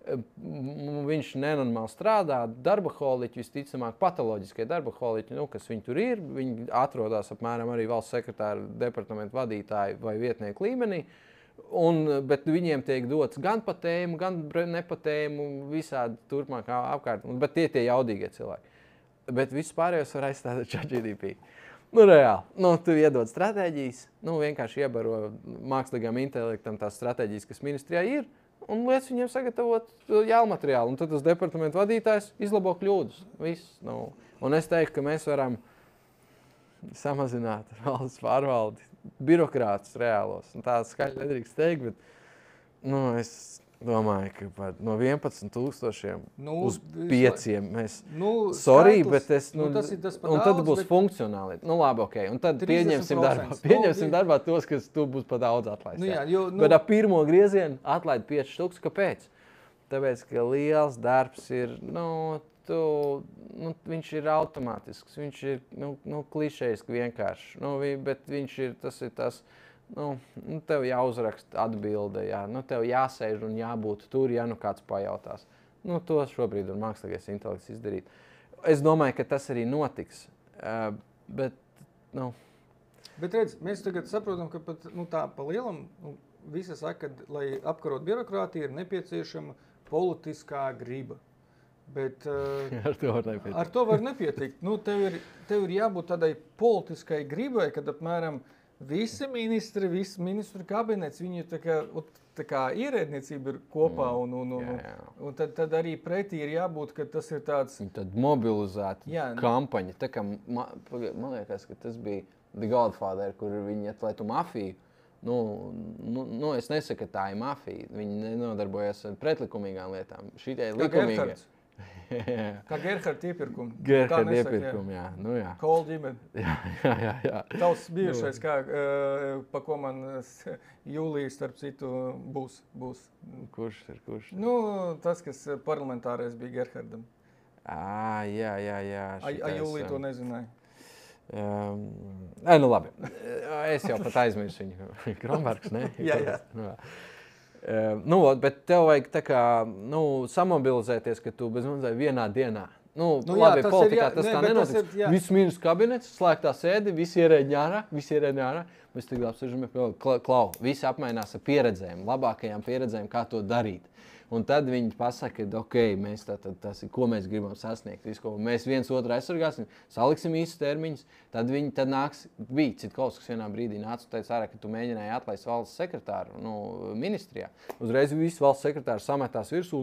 viņš nenormāli strādā, darbaholiķi, visticamāk patoloģiskie darbaholiķi, kas viņi tur ir, viņi atrodas apmēram arī valsts sekretāra departamentu vadītāju vai vietnieku līmenī. Bet viņiem tiek dots gan pa tēmu, gan ne pa tēmu, visādi turpmāk apkārt. Bet tie jaudīgie cilvēki. Bet viss pārējos var aizstāt ar ChatGPT. Reāli. Tu iedod stratēģijas, vienkārši iebaro mākslīgām intelektam tās stratēģijas, kas ministrijā ir, un liec viņiem sagatavot jālmateriālu. Un tad tas departamentu vadītājs izlabo kļūdas. Viss. Un es teiktu, ka mēs varam samazināt valsts pārvaldi, birokrātus reālos. Tā skaļi nedrīkst teikt, bet es domāju, ka pat no 11,000 uz 5 mēs... bet es... tas ir tas un tad būs funkcionāli. Labi, ok. Un tad pieņemsim darbā tos, kas tu būs pa daudz atlaist. Bet ar pirmo griezienu atlaid 5,000. Kāpēc? Tāpēc, ka liels darbs ir... viņš ir automātisks, viņš ir klišejiski vienkārši, bet viņš ir tas, tev jāuzraksta atbilde, tev jāsēž un jābūt tur, ja kāds pajautās. To šobrīd var mākslīgais intelekts izdarīt. Es domāju, ka tas arī notiks, bet, Bet redz, mēs tagad saprotam, ka pat tā pa lielam, visi saka, ka, lai apkarot birokrātiju, ir nepieciešama politiskā griba. Bet ar to var nepietikt. Tev ir jābūt tādai politiskai gribai, kad apmēram visi ministru kabinets, viņi tā kā ierēdniecība ir kopā, un tad arī pretī ir jābūt, ka tas ir tāds... Tad mobilizēta kampaņa. Tā kā, man liekas, ka tas bija The Godfather, kur viņi iet, lai tu mafiju. Es nesaku, ka tā ir mafija. Viņi nenodarbojas ar pretlikumīgām lietām. Šitie ir likumīgi. Kā Gerhards iepirkumi. Gerhards iepirkumi, jā. Kola ģimene. Jā. Tavs bijušais, pa ko man jūlijā, starp citu, būs. Kurš ir? Tas, kas parlamentārais bija Gerhardam. Jā. Jūlijā to nezināju. Labi. Es jau pat aizmirsu viņu. Kronbergs, ne? Jā. Bet tev vajag tā kā, samobilizēties, ka tu bez mazliet vienā dienā. Labi, politikā tas tā nenotiks. Viss mīnus kabinets, slēgtā sēde, visi ierēģi ārā. Mēs tagad apsēžamies pie klau. Visi apmainās ar pieredzēm, labākajām pieredzēm, kā to darīt. Un tad viņi pasaka, ka mēs tas ir, ko mēs gribam sasniegt. Mēs viens otru aizsargāsim, saliksim īstus termiņus. Tad nāks, bija Citkovs, kas vienā brīdī nāca un teica, ka tu mēģināji atlaist valsts sekretāru ministrijā. Uzreiz viss valsts sekretārs sametās virsū,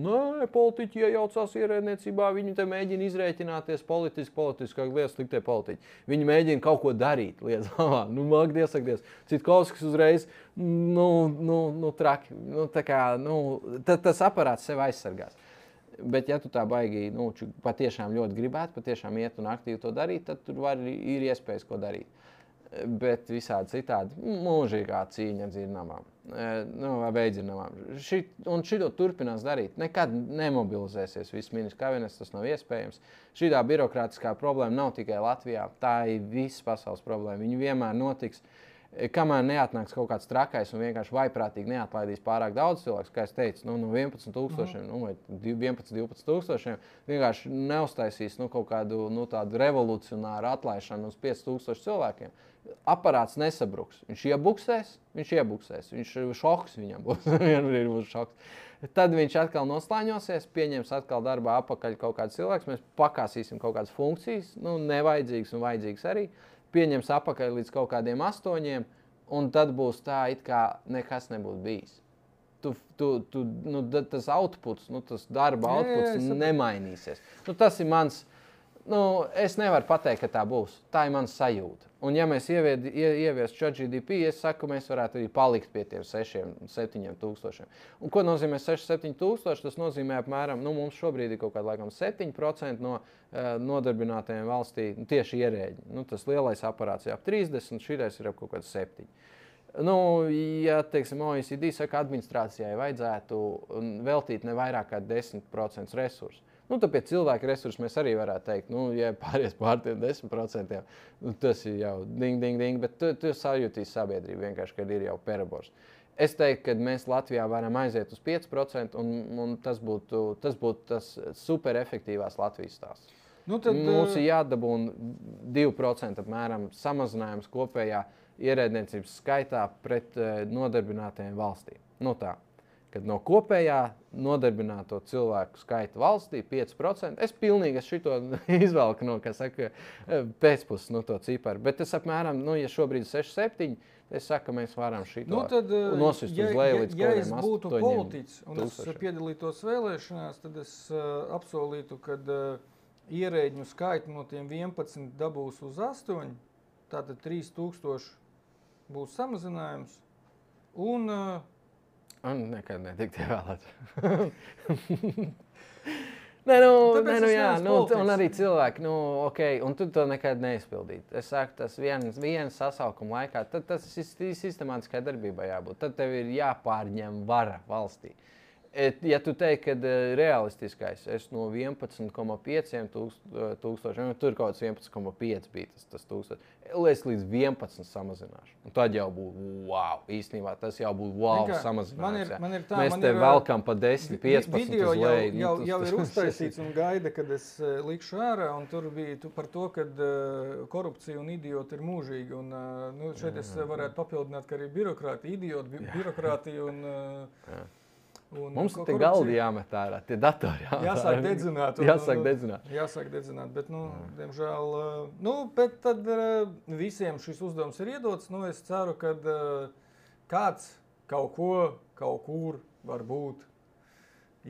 politiķi iejaucās ierēdniecībā, viņi te mēģina izrēķināties politiski, kā liels sliktie politiķi. Viņi mēģina kaut ko darīt, lietas labā, māk iesakties. Citkovs, kas uzreiz, traki, tas aparāts sev aizsargās. Bet, ja tu tā baigi patiešām ļoti gribētu, patiešām iet un aktīvi to darīt, tad tur ir iespējas, ko darīt. Bet visādi citādi mūžīgā cīņa ar dzirnavām, vai beidzirnavām. Un šito turpinās darīt. Nekad nemobilizēsies viss ministrs kabinets, tas nav iespējams. Šitā birokrātiskā problēma nav tikai Latvijā, tā ir visas pasaules problēma. Viņi vienmēr notiks. Kamēr neatnāks kaut kāds trakais un vienkārši vaiprātīgi neatlaidīs pārāk daudz cilvēku, kā es teicu, no 11,000 vai 12,000, vienkārši neuztaisīs kaut kādu tādu revolucionāru atlaišanu uz 5,000 cilvēkiem. Aparāts nesabruks. Viņš iebuksēs. Viņš šoks viņam būs. Vienbrīd būs šoks. Tad viņš atkal noslāņosies, pieņems atkal darbā apakaļ kaut kāds cilvēks, mēs pakāsīsim kaut kādas funkcijas, nevajadzīgas un vajadzīgas arī. Pieņems apakaļ līdz kaut kādiem 8, un tad būs tā, it kā nekas nebūtu bijis. Tas outputs, tas darba outputs nemainīsies. Tas ir mans, es nevaru pateikt, ka tā būs. Tā ir mans sajūta. Un ja mēs ieviestu ChatGPT, es saku, mēs varētu arī palikt pie tiem 6-7 tūkstošiem. Un ko nozīmē 6-7 tūkstoši? Tas nozīmē apmēram, mums šobrīd ir kaut kāda laikam 7% no nodarbinātajiem valstī, tieši ierēģi. Tas lielais aparāts ir ap 30, šitais ir ap kaut kāds 7. Ja, teiksim, OECD saka, administrācijai vajadzētu veltīt ne vairāk kā 10% resursu. Tad pie cilvēka resursu mēs arī varētu teikt, ja pāries pār tiem 10%, tas ir jau ding, bet tu sajūtīs sabiedrību vienkārši, kad ir jau perabors. Es teiktu, ka mēs Latvijā varam aiziet uz 5%, un tas būtu tas super efektīvās Latvijas stāsts. Mums ir jādabūna 2% apmēram samazinājums kopējā ierēdniecības skaitā pret nodarbinātajiem valstī. Tā. Kad no kopējā nodarbināto cilvēku skaita valstī 5%, es pilnīgi šito izvelku no, kā saka, pēcpuses no to ciparu. Bet tas apmēram, ja šobrīd 6-7, es saku, ka mēs varam šito nosist uz leju līdz ja es būtu politiķis un es piedalītos vēlēšanās, tad es apsolītu, ka ierēģņu skaitu no tiem 11 dabūs uz 8, tātad 3,000 būs samazinājums. Un nekad netikt ievēlēts. Un arī cilvēki, un tu to nekad neizpildīt. Es saku, tas viena sasaukuma laikā, tad tas sistemātiskai darbībai jābūt. Tad tev ir jāpārņem vara valstī. Ja tu teiksi, ka realistiskais, es no 11,5 tūkstošiem, tur kaut kāds 11,5 bija tas tūkstoši, es līdz 11 samazināšu. Un tad jau būtu wow, īstenībā tas jau būtu wow samazinājums. Mēs te velkam pa 10, 15 video uz leju. Jau ir uztaisīts un gaida, kad es likšu ārā, un tur bija par to, ka korupcija un idioti ir mūžīgi. Un šeit es varētu papildināt, ka arī birokrātija, idioti, birokrātija un... Mums te galdi jāmet ārā, tie datori jāsāk dedzināt. Jāsāk dedzināt, bet, diemžēl, bet tad visiem šis uzdevums ir iedots. Es ceru, ka kāds kaut ko, kaut kur varbūt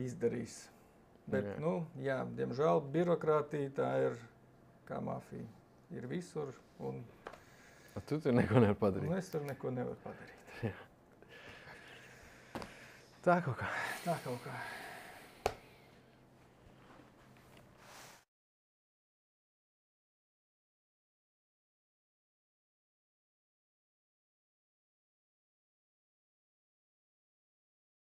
izdarīs. Bet, diemžēl, birokrātija tā ir kā mafija. Ir visur un... Tu tur neko nevar padarīt. Un es tur neko nevaru padarīt. Tā kaut kā. Tā kaut kā.